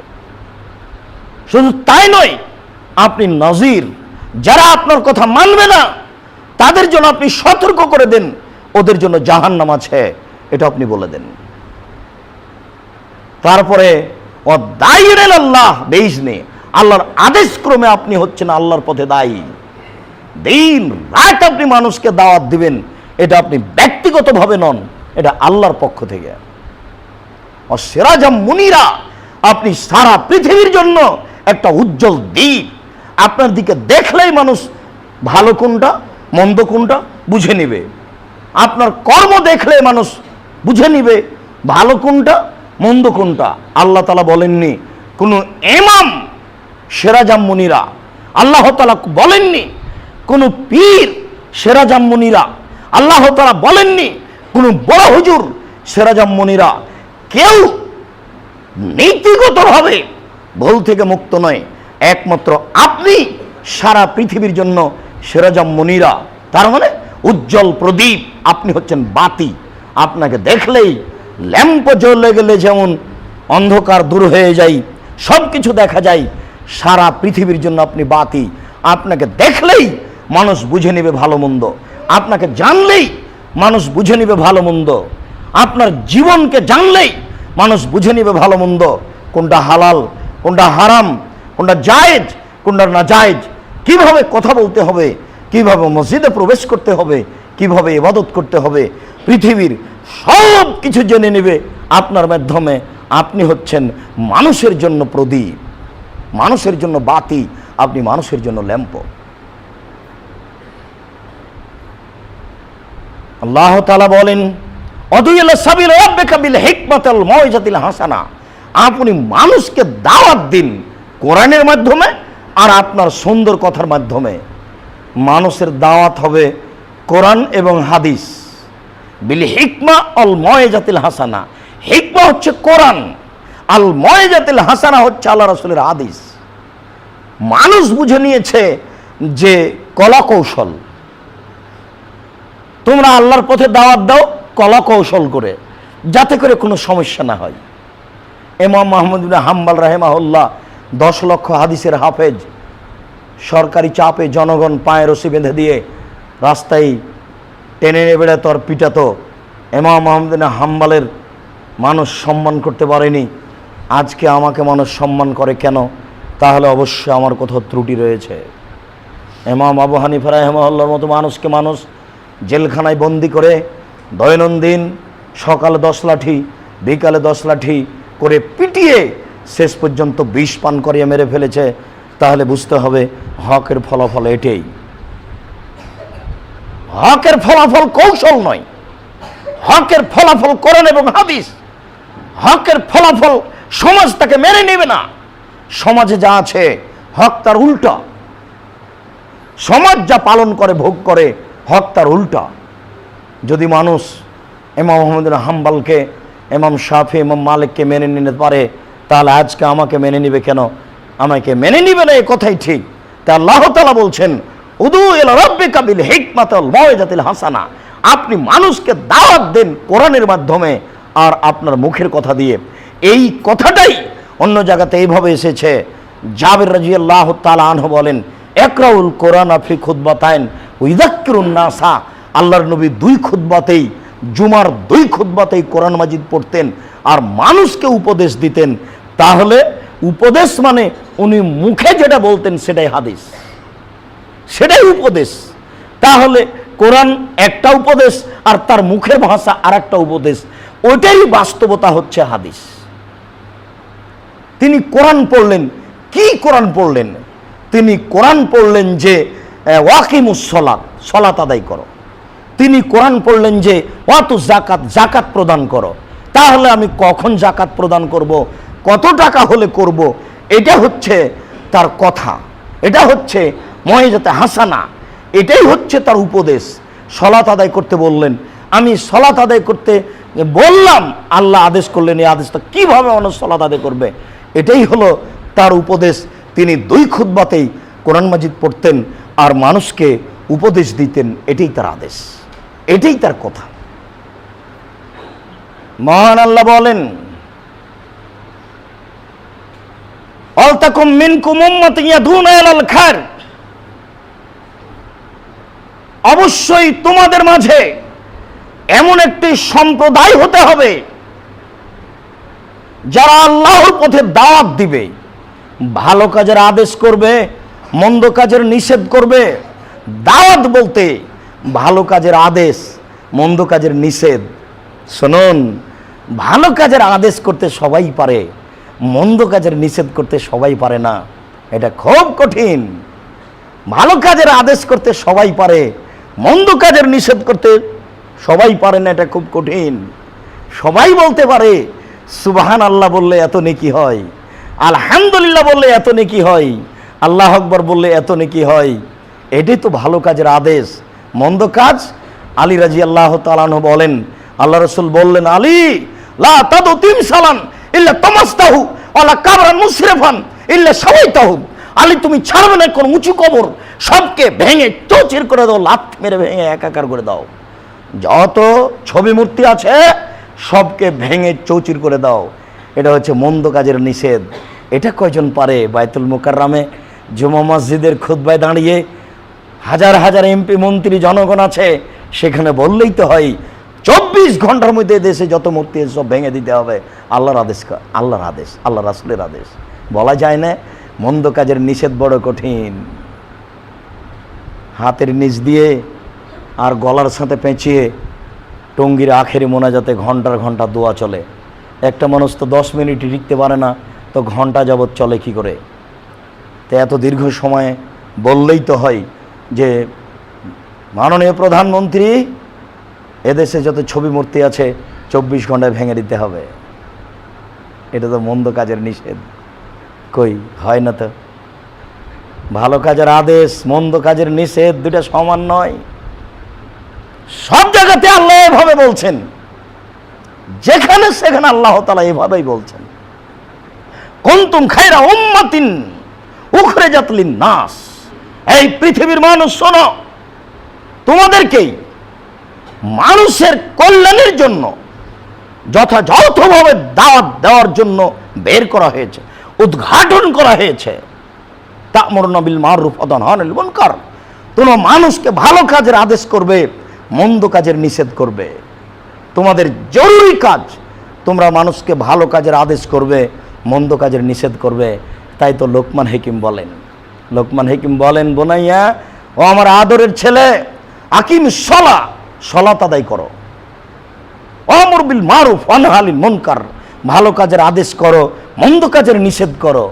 শুধু তাই নয়, আপনি নজির, যারা আপনার কথা মানবে না তাদের জন্য আপনি সতর্ক করে দেন, ওদের জন্য জাহান্নাম আছে, এটা আপনি বলে দেন। তারপরে ও দায়ীরেন আল্লাহ বেইজনে, আল্লাহর আদেশ ক্রমে আপনি হচ্ছেন আল্লাহর পথে দায়ী। দিন রাত আপনি মানুষকে দাওয়াত দিবেন, এটা আপনি ব্যক্তিগতভাবে নন, এটা আল্লাহর পক্ষ থেকে। ও সিরাজাম মুনিরা, আপনি সারা পৃথিবীর জন্য একটা উজ্জ্বল দ্বীপ। আপনার দিকে দেখলেই মানুষ ভালো কোনটা মন্দ কোনটা বুঝে নিবে, আপনার কর্ম দেখলে মানুষ বুঝে নিবে ভালো কোনটা মন্দ কোনটা। আল্লাহ তাআলা বলেননি কোনো ইমাম সিরাজাম মুনিরা, আল্লাহ তাআলা বলেননি কোনো পীর সিরাজাম মুনিরা, আল্লাহ তাআলা বলেননি কোনো বড় হুজুর সিরাজাম মুনিরা। কেউ নীতিগতভাবে ভুল থেকে মুক্ত নয়, একমাত্র আপনি সারা পৃথিবীর জন্য সিরাজাম মুনিরা, তার মানে উজ্জ্বল প্রদীপ। আপনি হচ্ছেন বাতি, আপনাকে দেখলেই ল্যাম্প জ্বলে গেলে যেমন অন্ধকার দূর হয়ে যায়, সব কিছু দেখা যায়, সারা পৃথিবীর জন্য আপনি বাতি। আপনাকে দেখলেই মানুষ বুঝে নেবে ভালো মন্দ, আপনাকে জানলেই মানুষ বুঝে নেবে ভালো মন্দ, আপনার জীবনকে জানলেই মানুষ বুঝে নেবে ভালো মন্দ, কোনটা হালাল কোনটা হারাম, কোনটা জায়েজ কোনটা না জায়েজ, কিভাবে কথা বলতে হবে, কিভাবে মসজিদে প্রবেশ করতে হবে, কিভাবে ইবাদত করতে হবে, পৃথিবীর সব কিছু জেনে নেবে আপনার মাধ্যমে। আপনি হচ্ছেন মানুষের জন্য প্রদীপ, মানুষের জন্য বাতি, আপনি মানুষের জন্য ল্যাম্প। আল্লাহ তাআলা বলেন অদুইলা সাবিল রাব্বিকা বিল হিকমাতিল মাউইজাতিল হাসানা, আপনি মানুষকে দাওয়াত দিন কোরআনের মাধ্যমে আর আপনার সুন্দর কথার মাধ্যমে। মানুষের দাওয়াত হবে কোরআন এবং হাদিস। বিল হিকমা আল মাউইজাতিল হাসানা, হিকমা হচ্ছে কোরআন, আল মাউইজাতিল হাসানা হচ্ছে আল্লাহ রাসূলের হাদিস। মানুষ বুঝে নিয়েছে যে কলা কৌশল, তোমরা আল্লাহর পথে দাওয়াত দাও কলা কৌশল করে, যাতে করে কোনো সমস্যা না হয়। ইমাম আহমদ ইবনে হাম্বল রাহিমাহুল্লাহ 10 লক্ষ হাদিসের হাফেজ, সরকারি চাপে জনগণ পায়ে রশি বেঁধে দিয়ে রাস্তায় টেনে নিয়ে বেড়াতো আর পিটাতো। ইমাম আহমদ ইবনে হাম্বলের মানুষ সম্মান করতে পারেনি, আজকে আমাকে মানুষ সম্মান করে কেন? তাহলে অবশ্যই আমার কোথাও ত্রুটি রয়েছে। ইমাম আবু হানিফা রাহিমাহুল্লাহর মতো মানুষকে মানুষ জেলখানায় বন্দি করে দৈনন্দিন সকালে 10 লাঠি বিকালে 10 লাঠি করে পিটিয়ে শেষ পর্যন্ত বিষ পান করিয়ে মেরে ফেলেছে। তাহলে বুঝতে হবে হকের ফলাফল এটাই। হকের ফলাফল কৌশল নয়, হকের ফলাফল কোরআন এবং হাদিস। হকের ফলাফল সমাজ তাকে মেনে নেবে না। সমাজে যা আছে হক তার উল্টা, সমাজ যা পালন করে ভোগ করে হক তার উল্টা। যদি মানুষ ইমাম আহমদ ইবনে হাম্বলকে, ইমাম শাফি, ইমাম মালিককে মেনে নিতে পারে, তাহলে আজকে আমাকে মেনে নিবে কেন? আমাকে মেনে নিবে না, এই কথাই ঠিক। তা আল্লাহ তাআলা বলছেন উদু ইলা রাব্বিকা বিল হিকমাতিল মাউইজাতিল হাসানা, আপনি মানুষকে দাওয়াত দেন কোরআনের মাধ্যমে আর আপনার মুখের কথা দিয়ে। এই কথাটাই অন্য জায়গাতে এইভাবে এসেছে। জাবের রাদিয়াল্লাহু তাআলা আনহু বলেন ইকরাউল কোরআন ফি খুতবাতাইন ওয়া ইযাক্কিরুন নাসা, আল্লাহর নবী 2 খুতবাতেই, জুমার 2 খুতবাতেই কোরআন মাজিদ পড়তেন আর মানুষকে উপদেশ দিতেন। তাহলে উপদেশ মানে উনি মুখে যেটা বলতেন সেটাই হাদিস, সেটাই উপদেশ। তাহলে কোরআন একটা উপদেশ আর তার মুখের ভাষা আর একটা উপদেশ, ওইটাই বাস্তবতা হচ্ছে হাদিস। তিনি কোরআন পড়লেন, কি কোরআন পড়লেন? তিনি কোরআন পড়লেন যে ওয়াকিমুস সলাত, সলাত আদায় করো। তিনি কোরআন পড়লেন যে ওয়াতু জাকাত, জাকাত প্রদান করো। তাহলে আমি কখন জাকাত প্রদান করব, কত টাকা হলে করব, এটা হচ্ছে তার কথা, এটা হচ্ছে ময়জাতে হাসানা, এটাই হচ্ছে তার উপদেশ। সলাত আদায় করতে বললেন, আমি সলাত আদায় করতে বললাম, আল্লাহ আদেশ করলেন, এই আদেশটা কিভাবে মানুষ সলাত আদায় করবে, এটাই হলো তার উপদেশ। তিনি 2 খুতবাতেই কোরআন মাজিদ পড়তেন আর মানুষকে উপদেশ দিতেন, এটাই তার আদেশ, এটাই তার কথা। মহান আল্লাহ বলেন, আলতাকুম মিনকুম উম্মাতুন ইয়াদুনা ইলাল খায়র, অবশ্যই তোমাদের মাঝে এমন একটি সম্প্রদায় হতে হবে যারা আল্লাহর পথে দাওয়াত দিবে, ভালো কাজের আদেশ করবে, মন্দ কাজের নিষেধ করবে। দাওয়াত বলতে ভালো কাজের আদেশ, মন্দ কাজের নিষেধ। শুনুন, ভালো কাজের আদেশ করতে সবাই পারে, মন্দ কাজের নিষেধ করতে সবাই পারে না, এটা খুব কঠিন। ভালো কাজের আদেশ করতে সবাই পারে, মন্দ কাজের নিষেধ করতে সবাই পারে না, এটা খুব কঠিন। সবাই বলতে পারে সুবহান আল্লাহ বললে এত নেকি হয়, আলহামদুলিল্লাহ বললে এত নেকি হয়, আল্লাহ আকবার বললে এত নেকি হয়, এটাই তো ভালো কাজের আদেশ। মন্দ কাজ, আলী রাদিয়াল্লাহু তাআলা আনহু বলেন, আল্লাহ রাসূল বললেন, আলী লা তাদু তিমসালান ইল্লা তামাসতাহু ওয়ালা কাবরান মুসরিফান ইল্লা সাওয়াইতাহু। আলী তুমি ছাড়বে না কোন উঁচু কবর, সবকে ভেঙে চৌচির করে দাও, লাথ মেরে ভেঙে একাকার করে দাও। যত ছবি মূর্তি আছে সবকে ভেঙে চৌচির করে দাও। এটা হচ্ছে মন্দ কাজের নিষেধ। এটা কয়জন পারে? বাইতুল মুকাররমে জুমা মসজিদের খুতবায় দাঁড়িয়ে হাজার হাজার এমপি মন্ত্রী জনগণ আছে, সেখানে বললেই তো হয় 24 ঘন্টার মধ্যে দেশে যত মূর্তি সব ভেঙে দিতে হবে। আল্লাহর আদেশ, আল্লাহর আদেশ, আল্লাহ রাসূলের আদেশ, বলা যায় না। মন্দ কাজের নিষেধ বড় কঠিন। হাতের নিচ দিয়ে আর গলার সাথে পেঁচিয়ে টঙ্গির আখেরি মোনাজাতে ঘন্টার ঘন্টা দোয়া চলে। একটা মানুষ তো 10 মিনিট টিকতে পারে না, তো ঘন্টা যাবৎ চলে কি করে? তো এত দীর্ঘ সময়ে বললেই তো হয় যে মাননীয় প্রধানমন্ত্রী, এদেশে যত ছবি মূর্তি আছে 24 ঘন্টায় ভেঙে দিতে হবে। এটা তো মন্দ কাজের নিষেধ। কই হয় না তো। ভালো কাজের আদেশ, মন্দ কাজের নিষেধ দুটা সমান নয়। সব জায়গাতে আল্লাহ এভাবে বলছেন, যেখানে সেখানে আল্লাহ তাআলা এভাবেই বলছেন, কুনতুম খায়রা উম্মাতিন উখরিজাত লিন-নাস। এই পৃথিবীর মানুষ শোনো, তোমাদেরকেই মানুষের কল্যাণের জন্য যথাযথভাবে দাওয়াত দেওয়ার জন্য বের করা হয়েছে, উদ্ঘাটন করা হয়েছে। তা'মুরুনা বিল মারুফ ওয়া তানহাউনা আনিল মুনকার। তোমরা মানুষকে ভালো কাজের আদেশ করবে, মন্দ কাজের নিষেধ করবে। তোমাদের জরুরি কাজ, তোমরা মানুষকে ভালো কাজের আদেশ করবে, মন্দ কাজের নিষেধ করবে। তাই তো লোকমান হাকিম বলেন, লোকমান হাকিম বলেন, বোনাইয়া, ও আমার আদরের ছেলে, আকিমিস সালাহ, সালাত আদায় করো। আমর বিল মারুফ ওয়া নাহি আনিল মুনকার, ভালো কাজের আদেশ করো, মন্দ কাজের নিষেধ করো।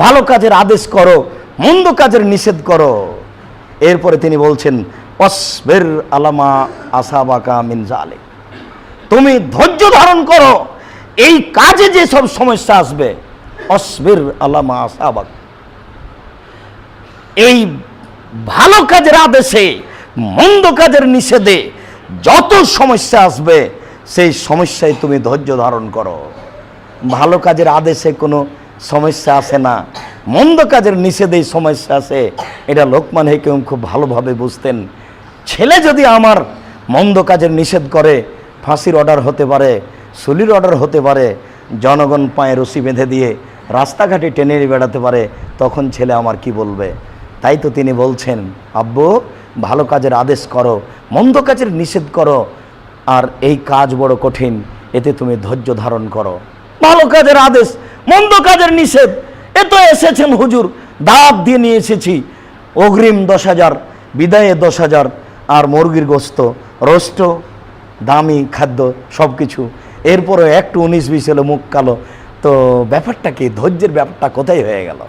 ভালো কাজের আদেশ করো, মন্দ কাজের নিষেধ করো। এরপরে তিনি বলছেন, ওয়াসবির আলামা আসাবাকা মিন যালিক, তুমি ধৈর্য ধারণ করো এই কাজে যে সব সমস্যা আসবে। ওয়াসবির আলামা আসাবাক, এই ভালো কাজের আদেশে মন্দ কাজের নিষেধে যত সমস্যা আসবে, সেই সমস্যায় তুমি ধৈর্য ধারণ করো। ভালো কাজের আদেশে কোনো সমস্যা আসে না, মন্দ কাজের নিষেধেই সমস্যা আছে। এটা লোকমান হাকিম খুব ভালোভাবে বুঝতেন। ছেলে যদি আমার মন্দ কাজের নিষেধ করে, ফাঁসির অর্ডার হতে পারে, সুলির অর্ডার হতে পারে, জনগণ পায়ে রশি বেঁধে দিয়ে রাস্তাঘাটে টেনে বেড়াতে পারে, তখন ছেলে আমার কি বলবে? তাই তো তিনি বলছেন, আব্বু ভালো কাজের আদেশ করো, মন্দ কাজের নিষেধ করো, আর এই কাজ বড় কঠিন, এতে তুমি ধৈর্য ধারণ করো। ভালো কাজের আদেশ, মন্দ কাজের নিষেধ, এ তো এসেছেন হুজুর, দাওয়াত দিয়ে নিয়ে এসেছি, অগ্রিম 10,000, বিদায়ে 10,000, আর মুরগির গোস্ত, রোস্ট, দামি খাদ্য সব কিছু। এরপরে একটু 19-20 হলো মুখ কালো, তো ব্যাপারটা কি? ধৈর্যের ব্যাপারটা কোথায় হয়ে গেল?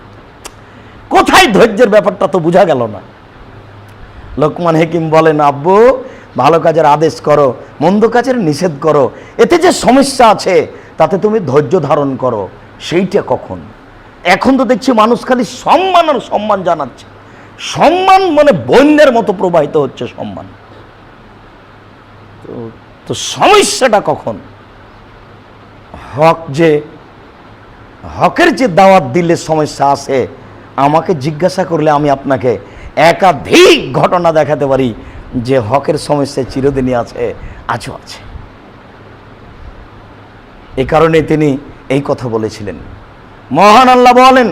কোথায় ধৈর্যের ব্যাপারটা তো বোঝা গেল না। লোকমান হাকিম বলেন, আব্বু ভালো কাজের আদেশ করো, মন্দ কাজের নিষেধ করো, এতে যে সমস্যা আছে তাতে তুমি ধৈর্য ধারণ করো। সেইটা কখন? এখন তো দেখছি মানুষ খালি সম্মান আর সম্মান জানাচ্ছে, সম্মান মানে বন্যার মতো প্রবাহিত হচ্ছে সম্মান। তো সমস্যাটা কখন? হকের যে দাওয়াত দিলে সমস্যা আছে, আমাকে জিজ্ঞাসা করলে আমি আপনাকে একাধিক ঘটনা দেখাতে পারি যে হকের সমস্যা চিরদিনই আছে, আজও আছে। এই কারণে তিনি এই কথা বলেছিলেন। মহান আল্লাহ বলেন,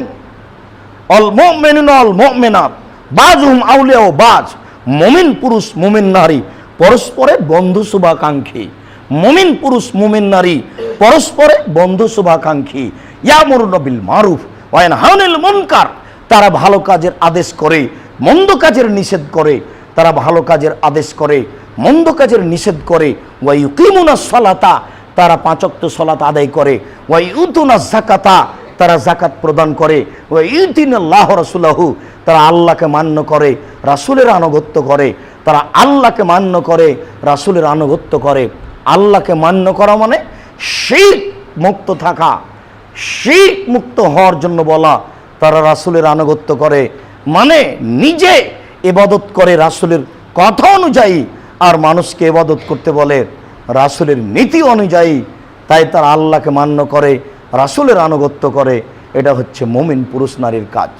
অল মুমিনুন অল মুমিনাত বাযুহুম আউলিয়াউ বাজ, মুমিন পুরুষ মুমিন নারী পরস্পরের বন্ধু শুভাকাঙ্ক্ষী। মুমিন পুরুষ মুমিন নারী পরস্পরে বন্ধু শুভাকাঙ্ক্ষী। ইয়ামুরুনা বিল মারুফ ওয়া ইয়ানহাউনা আনিল মুনকার, তারা ভালো কাজের আদেশ করে, মন্দ কাজের নিষেধ করে। তারা ভালো কাজের আদেশ করে, মন্দ কাজের নিষেধ করে। ওয়া ইউকিমুনাস সালাতা, তারা 5 ওয়াক্ত সালাত আদায় করে। ওয়া ইউতুনাজ যাকাতা, তারা যাকাত প্রদান করে। ওয়া ইউতিনাল্লাহু রাসূলাহু, তারা আল্লাহকে মান্য করে, রাসূলের আনুগত্য করে। তারা আল্লাহকে মান্য করে, রাসূলের আনুগত্য করে। আল্লাহকে মান্য করা মানে শিরক মুক্ত থাকা, শিরক মুক্ত হওয়ার জন্য বলা। তারা রাসূলের আনুগত্য করে মানে নিজে ইবাদত করে রাসূলের কথা অনুযায়ী, আর মানুষকে ইবাদত করতে বলে রাসূলের নীতি অনুযায়ী। তাই তারা আল্লাহকে মান্য করে, রাসূলের আনুগত্য করে। এটা হচ্ছে মুমিন পুরুষ নারীর কাজ।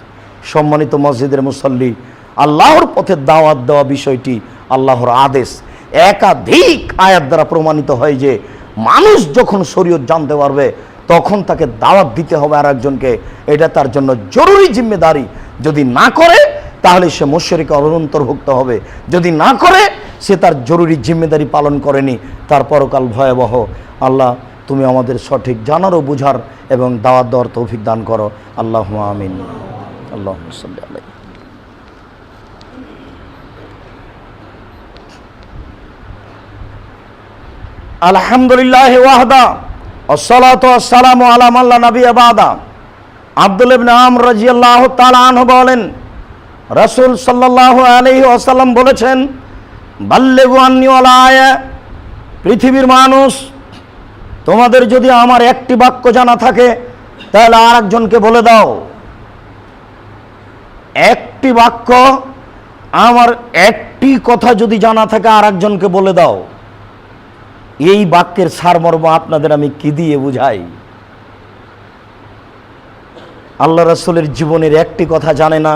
সম্মানিত মসজিদের মুসল্লি, আল্লাহর পথে দাওয়াত দেওয়া বিষয়টি আল্লাহর আদেশ। একাধিক আয়াত দ্বারা প্রমাণিত হয় যে মানুষ যখন শরীয়ত জানতে পারবে তখন তাকে দাওয়াত দিতে হবে আর একজনকে। এটা তার জন্য জরুরি জিম্মেদারি। যদি না করে তাহলে সে মুশরিকের অন্তর্ভুক্ত হবে। যদি না করে সে তার জরুরি জিম্মেদারি পালন করেনি, তার পরকাল ভয়াবহ। আল্লাহ তুমি আমাদের সঠিক জানার ও বুঝার এবং দাওয়াত দেওয়ার তৌফিক দান করো। আল্লাহুম্মা আমিন। আল্লাহুম্মা সাল্লি আলাইহি। আলহামদুলিল্লাহ ওয়াহদা ওয়াসসালাতু ওয়াসসালামু আলা মান লা নাবিয়্যা বাদা। আব্দুল্লাহ ইবনে আমর রাদিয়াল্লাহু তাআলা আনহু বলেন, রাসূল সাল্লাল্লাহু আলাইহি ওয়াসাল্লাম বলেছেন, বাল্লিগু আন্নী ওয়ালা আয়া, পৃথিবীর মানুষ, তোমাদের যদি আমার একটি বাক্য জানা থাকে তাহলে আর একজনকে বলে দাও। একটি বাক্য, আমার একটি কথা যদি জানা থাকে আর একজনকে বলে দাও। এই বাক্যের সারমর্ম আপনাদের আমি কি দিয়ে বুঝাই? আল্লাহ রাসূলের জীবনের একটি কথা জানে না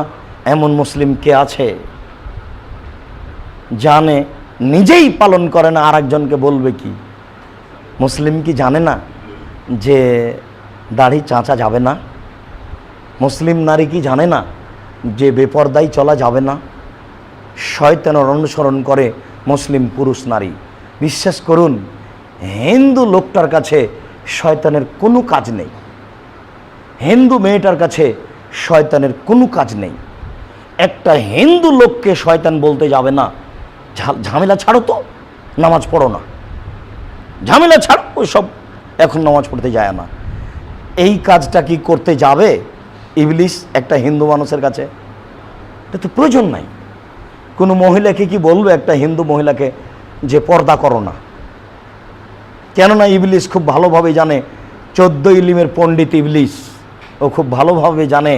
এমন মুসলিম কে আছে? জানে, নিজেই পালন করে না, আর একজনকে বলবে কি? মুসলিম কি জানে না যে দাড়ি চাঁচা যাবে না? মুসলিম নারী কি জানে না যে বেপরদাই চলা যাবে না? শয়তানের অনুসরণ করে মুসলিম পুরুষ নারী। বিশ্বাস করুন, হিন্দু লোকটার কাছে শয়তানের কোনো কাজ নেই, হিন্দু মেয়েটার কাছে শয়তানের কোনো কাজ নেই। একটা হিন্দু লোককে শয়তান বলতে যাবে না, ঝামেলা ছাড়ো তো, নামাজ পড়ো না, ঝামেলা ছাড়ো, ওই সব এখন নামাজ পড়তে যায় না। এই কাজটা কি করতে যাবে ইবলিস একটা হিন্দু মানুষের কাছে? এটা তো প্রয়োজন নাই। কোনো মহিলাকে কি বলবে একটা হিন্দু মহিলাকে যে পর্দা করো না? কেননা ইবলিস খুব ভালোভাবে জানে, 14 ইলমের পণ্ডিত ইবলিস, ও খুব ভালোভাবে জানে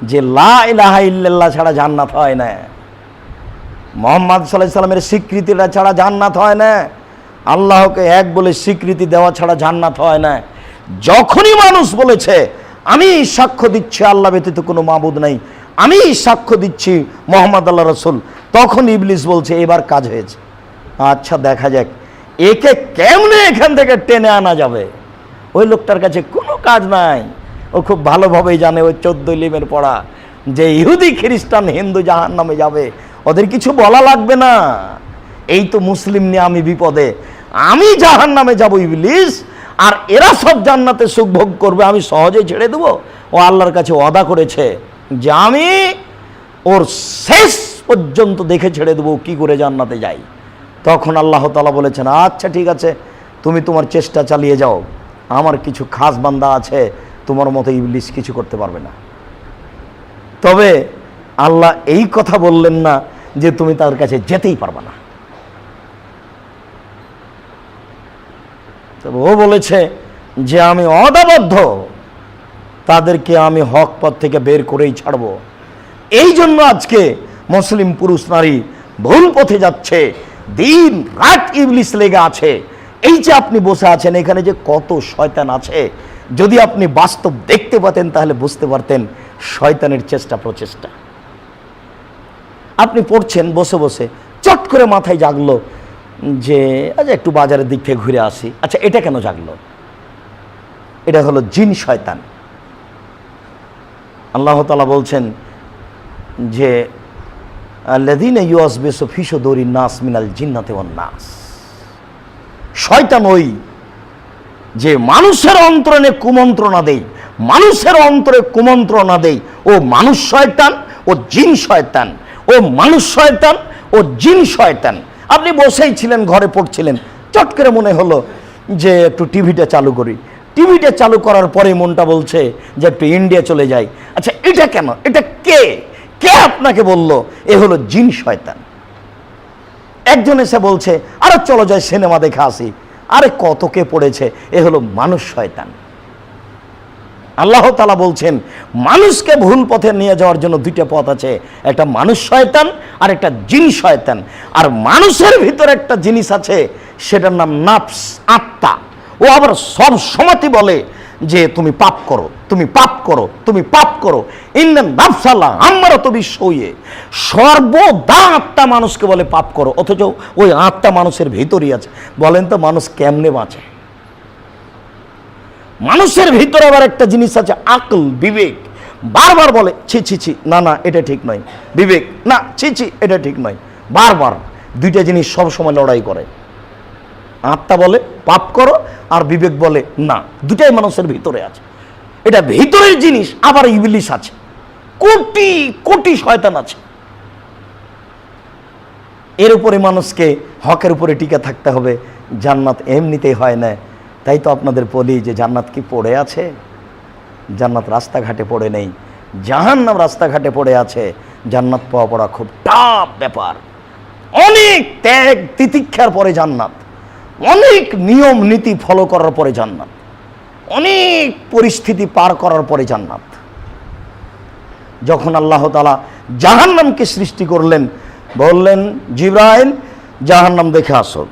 যে লা ইলাহা ইল্লাল্লাহ ছাড়া জান্নাত হয় না, মুহাম্মদ সাল্লাল্লাহু আলাইহি সাল্লামের স্বীকৃতিটা ছাড়া জান্নাত হয় না, আল্লাহকে এক বলে স্বীকৃতি দেওয়া ছাড়া জান্নাত হয় না। যখনই মানুষ বলেছে আমি সাক্ষ্য দিচ্ছি আল্লাহ ব্যতীত কোনো মাবুদ নাই, আমি সাক্ষ্য দিচ্ছি মুহাম্মদ আল্লাহ রাসূল, তখন ইবলিস বলছে এবার কাজ হয়েছে। আচ্ছা দেখা যাক একে কেমনে এখান থেকে টেনে আনা যাবে। ওই লোকটার কাছে কোনো কাজ নাই, ও খুব ভালোভাবেই জানে, ওই 14 ইলমের পড়া, যে ইহুদি খ্রিস্টান হিন্দু জাহান্নামে যাবে, ওদের কিছু বলা লাগবে না। এই তো মুসলিম নিয়ে আমি বিপদে, আমি জাহান্নামে যাব ইবলিস, আর এরা সব জান্নাতে সুখ ভোগ করবে, আমি সহজেই ছেড়ে দেবো? ও আল্লাহর কাছে ওয়াদা করেছে যে আমি ওর শেষ পর্যন্ত দেখে ছেড়ে দেবো কি করে জান্নাতে যাই। তখন আল্লাহ তাআলা বলেছেন, আচ্ছা ঠিক আছে, তুমি তোমার চেষ্টা চালিয়ে যাও, আমার কিছু খাস বান্দা আছে, তোমার মতো ইবলিস কিছু করতে পারবে না। তবে আল্লাহ এই কথা বললেন না যে তুমি তার কাছে যেতেই পারবে না। তবে ও বলেছে যে আমি অদাবদ্ধ, তাদেরকে আমি হক পথ থেকে বের করেই ছাড়ব। এই জন্য আজকে মুসলিম পুরুষ নারী ভুল পথে যাচ্ছে, দিন রাত ইবলিস লেগে আছে। এই যে আপনি বসে আছেন এখানে যে কত শয়তান আছে, যদি আপনি বাস্তব দেখতে পাতেন তাহলে বুঝতে পারতেন শয়তানের চেষ্টা প্রচেষ্টা। আপনি পড়ছেন বসে বসে, চট করে মাথায় জাগলো যে আচ্ছা একটু বাজারের দিক থেকে ঘুরে আসি। আচ্ছা এটা কেন জাগলো? এটা হলো জিন শয়তান। আল্লাহ তাআলা বলছেন যে আল্লাযীনা ইউওয়াসবিসু ফি সুদুরিন নাস মিনাল জিন্নাতি ওয়ান নাস। শয়তান ওই যে মানুষের অন্তরে কুমন্ত্রণা দেয়, মানুষের অন্তরে কুমন্ত্রণা দেয়, ও মানুষ শয়তান, ও জিন শয়তান, ও মানুষ শয়তান, ও জিন শয়তান। আপনি বসেই ছিলেন, ঘরে পড়ছিলেন, চট করে মনে হলো যে একটু টিভিটা চালু করি। টিভিটা চালু করার পরে মনটা বলছে যে একটু ইন্ডিয়া চলে যাই। আচ্ছা এটা কেন? এটা কে কে আপনাকে বলল? এ হলো জিন শয়তান। একজন এসে বলছে আরে চলো যাই সিনেমা দেখে আসি। আরে কত কে পড়েছে? এ হলো মানুষ শয়তান। আল্লাহ তাআলা বলছেন মানুষকে ভুল পথে নিয়ে যাওয়ার জন্য দুইটা পথ আছে, একটা মানুষ শয়তান আর একটা জিন শয়তান। আর মানুষের ভিতরে একটা জিনিস আছে, সেটার নাম নাফস, আত্মা। ও আবার সব সময়ই বলে যে তুমি পাপ করো, তুমি পাপ করো, তুমি পাপ করো। ইন্নান নাফসাল্লাহ আম্মারাতু বিসসুইয়ে। সর্বদা আত্মা মানুষকে বলে পাপ করো, অথচ ওই আত্মা মানুষের ভিতরই আছে। বলেন তো মানুষ কেমনে বাঁচে? মানুষের ভিতরে আবার একটা জিনিস আছে আকল, বিবেক। বারবার বলে ছি ছি ছি, না না এটা ঠিক নয়। বিবেক, না ছি ছি এটা ঠিক নয়। বারবার দুইটা জিনিস সব সময় লড়াই করে। আত্মা বলে পাপ করো, আর বিবেক বলে না। দুটাই মানুষের ভিতরে আছে। এটা ভিতরের জিনিস। আবার ইবলিস আছে, কোটি কোটি শয়তান আছে। এর উপরে মানুষকে হকের উপরে টিকে থাকতে হবে। জান্নাত এমনিতেই হয় না। তাই তো আপনাদের বলি যে জান্নাত কি পড়ে আছে? জান্নাত রাস্তাঘাটে পড়ে নেই, জাহান্নাম রাস্তাঘাটে পড়ে আছে। জান্নাত পাওয়া পড়া খুব টাফ ব্যাপার। অনেক ত্যাগ তিতিক্ষার পরে জান্নাত, অনেক নিয়ম নীতি ফলো করার পরে জান্নাত, অনেক পরিস্থিতি পার করার পরে জান্নাত। যখন আল্লাহ তাআলা জাহান্নামকে সৃষ্টি করলেন, বললেন জিবরাইল জাহান্নাম দেখে আসো।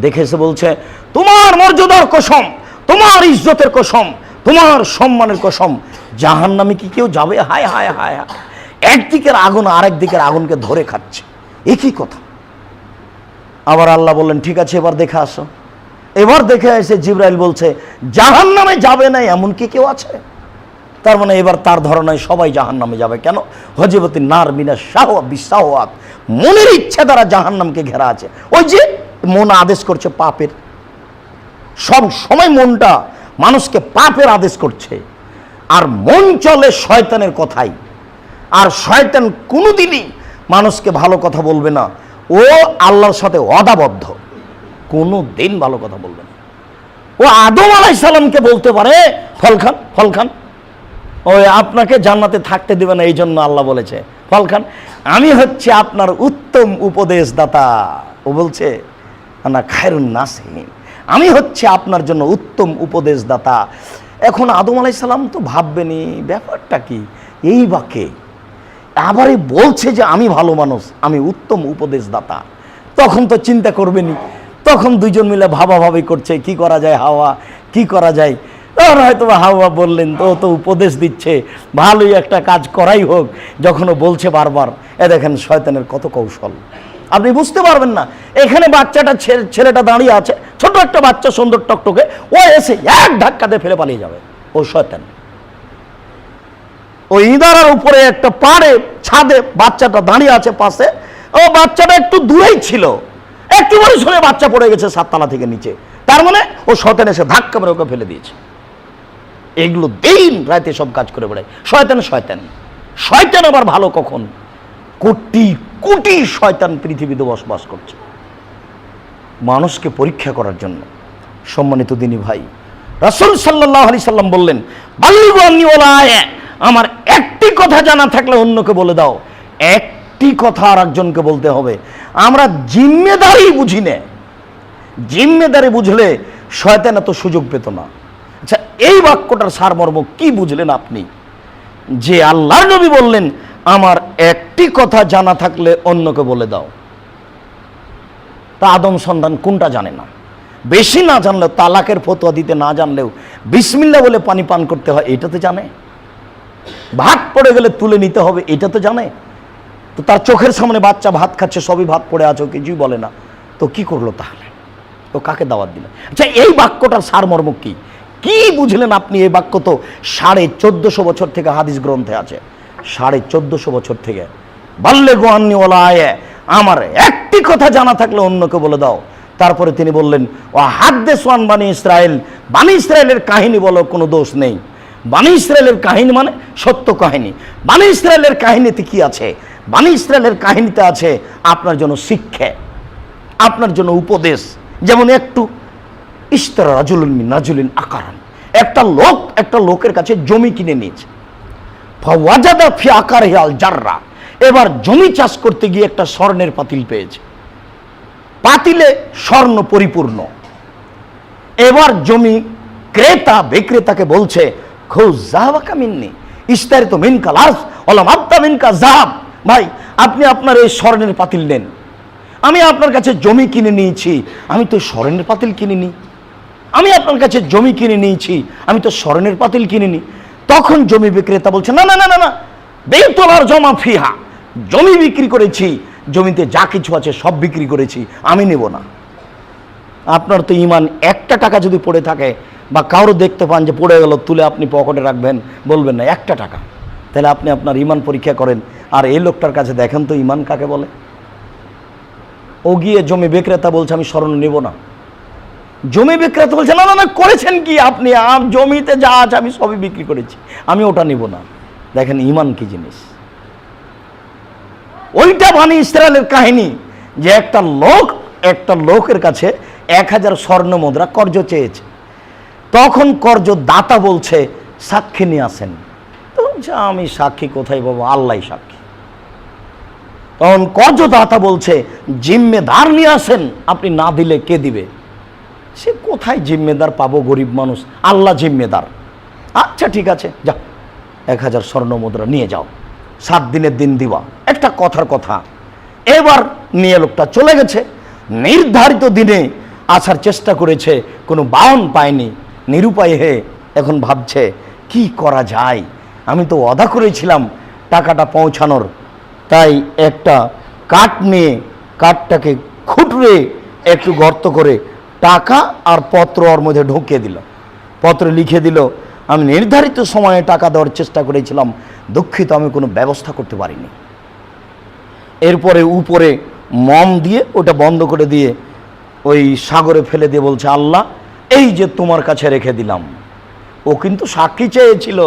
দেখে এসে বলছে তোমার মর্যাদার কসম, তোমার ইজ্জতের কসম, তোমার সম্মানের কসম, জাহান্নামে কি কেউ যাবে? হায় হায় হায় হায়, একদিকের আগুন আরেক দিকের আগুনকে ধরে খাচ্ছে। একই কথা। আবার আল্লাহ বললেন ঠিক আছে এবার দেখে আসো। এবার দেখে এসে জিবরাইল বলছে জাহান্নামে যাবে না এমন কি কেউ আছে? তার মানে এবার তার ধারণায় সবাই জাহান্নামে যাবে। কেন? হজিবতিন নার মিনা শাহওয়া বিশাহওয়াত। মনের ইচ্ছা দ্বারা জাহান্নামকে ঘেরা আছে। ওই যে মন আদেশ করছে পাপের, সব সময় মনটা মানুষকে পাপের আদেশ করছে। আর মন চলে শয়তানের কথাই। আর শয়তান কোনোদিনই মানুষকে ভালো কথা বলবে না। ও আল্লাহর সাথে ওয়াদাবদ্ধ, কোনো দিন ভালো কথা বলবে না। ও আদম আলাইহিস সালামকে বলতে পারে ফল খান, ফল খান। ওই আপনাকে জান্নাতে থাকতে দেবে না, এই জন্য আল্লাহ বলেছে ফল খান। আমি হচ্ছে আপনার উত্তম উপদেশদাতা। ও বলছে না খায়রুন নাসিহিন, আমি হচ্ছে আপনার জন্য উত্তম উপদেশদাতা। এখন আদম আলাইহিস সালাম তো ভাববেনি ব্যাপারটা কি, এই বাক্যে আবারই বলছে যে আমি ভালো মানুষ, আমি উত্তম উপদেশদাতা। তখন তো চিন্তা করবেনি, তখন দুইজন মিলে ভাবাভাবি করছে কি করা যায় হাওয়া, কি করা যায়। তখন হয়তো হাওয়া বললেন তো উপদেশ দিচ্ছে ভালোই একটা কাজ করাই হোক, যখনও বলছে বারবার। এ দেখেন শয়তানের কত কৌশল, আপনি বুঝতে পারবেন না। এখানে বাচ্চাটা ছেলেটা দাঁড়িয়ে আছে, ছোট একটা বাচ্চা সুন্দর টকটকে, ও এসে এক ধাক্কাতে ফেলে পালিয়ে যাবে। ও শয়তান। ওই ইদারার উপরে একটা পাড়ে ছাদে বাচ্চাটা দাঁড়িয়ে আছে পাশে। ও বাচ্চাটা একটু দূরেই ছিল, একটু বড় শুনে বাচ্চা পড়ে গেছে 7 তলা থেকে নিচে। তার মানে ও শয়তান এসে ধাক্কা মেরে ওকে ফেলে দিয়েছে। এগুলো দিন রাতে সব কাজ করে বেড়ায় শয়তান। শয়তান শয়তান আবার ভালো কখন? কোটি কোটি শয়তান পৃথিবীতে বসবাস করছে মানুষকে পরীক্ষা করার জন্য। সম্মানিত দিনী ভাই, রাসূল সাল্লাল্লাহু আলাইহি সাল্লাম বললেন বাল্লিগু আন্নী ওয়ালা আয়া, আমার একটি কথা জানা থাকলে অন্যকে বলে দাও। একটি কথা আর একজনকে বলতে হবে। আমরা জিম্মেদারি বুঝি না। জিম্মেদারি বুঝলে শয়তান এত সুযোগ পেত না। আচ্ছা, এই বাক্যটার সারমর্ম কি বুঝলেন আপনি? যে আল্লাহর নবী বললেন আমার একটি কথা জানা থাকলে অন্যকে বলে দাও। তা আদম সন্তান কোনটা জানে না? বেশি না জানলেও, তালাকের ফতোয়া দিতে না জানলেও বিসমিল্লাহ বলে পানি পান করতে হয় এটা তো জানে। ভাত পড়ে গেলে তুলে নিতে হবে এটা তো জানে। তো তার চোখের সামনে বাচ্চা ভাত খাচ্ছে, সবই ভাত পড়ে আছে, কিছুই বলে না, তো কি করলো তাহলে? তো কাকে দাওয়াত দিল? আচ্ছা, এই বাক্যটার সারমর্ম কি কি বুঝলেন আপনি? এই বাক্য তো 1450 বছর থেকে হাদিস গ্রন্থে আছে। 1450 বছর থেকে বাল্লে গোয়ান্নি ওলা আয়ে, আমার একটি কথা জানা থাকলে অন্যকে বলে দাও। তারপরে তিনি বললেন ও হাদ্দেস ওয়ান বানি ইসরায়েল, বানি ইসরায়েলের কাহিনী বলো, কোনো দোষ নেই। বানি ইসরায়েলের কাহিনী মানে সত্য কাহিনী। বানি ইসরায়েলের কাহিনীতে কি আছে? বানি ইসরায়েলের কাহিনীতে আছে আপনার জন্য শিক্ষা, আপনার জন্য উপদেশ। যেমন একটু ইস্তারা রাজুলুন মিন রাজুলিন আকারান, একটা লোকের কাছে জমি কিনে নিয়েছে। ফাওয়াজাদা ফি আকারিহি আল জাররা, এবার জমি চাষ করতে গিয়ে একটা স্বর্ণের পাতিল পেয়েছে। পাতিলে স্বর্ণ পরিপূর্ণ। এবার জমি ক্রেতা বিক্রেতাকে বলছে খুজ যাহাবাকা মিন্নি ইস্তারিত মিনকা লাস ওয়ালাম আবতা মিনকা যাহাব, ভাই আপনি আপনার এই স্বর্ণের পাতিল নেন। আমি আপনার কাছে জমি কিনে নিয়েছি, আমি তো স্বর্ণের পাতিল কিনিনি। আমি আপনার কাছে জমি কিনে নিয়েছি, আমি তো স্বর্ণের পাতিল কিনিনি। তখন জমি বিক্রেতা বলছে না না না না না, বেতলার জমা ফিহা, জমি বিক্রি করেছি, জমিতে যা কিছু আছে সব বিক্রি করেছি, আমি নেব না। আপনার তো ইমান একটা টাকা যদি পড়ে থাকে বা কারো দেখতে পান যে পড়ে গেল, তুলে আপনি পকেটে রাখবেন, বলবেন না একটা টাকা। তাহলে আপনি আপনার ইমান পরীক্ষা করেন। আর এই লোকটার কাছে দেখেন তো ইমান কাকে বলে। ও গিয়ে জমি বিক্রেতা বলছে আমি স্বর্ণ নেব না। জমি বিক্রেতা বলছে না না না, করেছেন কি আপনি? জমিতে যা আছে আমি সবই বিক্রি করেছি, আমি ওটা নেব না। দেখেন ইমান কি জিনিস। ওইটা বানি ইসরায়েলের কাহিনী যে একটা লোকের কাছে 1000 স্বর্ণ মুদ্রা কর্জ চেয়েছে। তখন কর্জ দাতা বলছে সাক্ষী নিয়ে আসেন। তো আমি সাক্ষী কোথায় পাবো? আল্লাহ সাক্ষী। তখন কর্জ দাতা বলছে জিম্মেদার নিয়ে আসেন, আপনি না দিলে কে দিবে? সে কোথায় জিম্মেদার পাবো? গরিব মানুষ, আল্লাহ জিম্মেদার। আচ্ছা ঠিক আছে, যাও 1000 স্বর্ণ মুদ্রা নিয়ে যাও, 7 দিনের দিন দিবা, একটা কথার কথা। এবার নিয়ে লোকটা চলে গেছে। নির্ধারিত দিনে আসার চেষ্টা করেছে, কোনো বাহন পায়নি। নিরুপায় হয়ে এখন ভাবছে কি করা যায়। আমি তো ওয়াদা করেছিলাম টাকাটা পৌঁছানোর, তাই একটা কাঠ নিয়ে কাঠটাকে খুঁটরে একটু গর্ত করে টাকা আর পত্র ওর মধ্যে ঢুকিয়ে দিল। পত্রে লিখে দিল আমি নির্ধারিত সময়ে টাকা দেওয়ার চেষ্টা করেছিলাম, দুঃখিত আমি কোনো ব্যবস্থা করতে পারিনি। এরপরে উপরে মম দিয়ে ওটা বন্ধ করে দিয়ে ওই সাগরে ফেলে দিয়ে বলছে আল্লাহ এই যে তোমার কাছে রেখে দিলাম। ও কিন্তু সাক্ষী চেয়েছিল,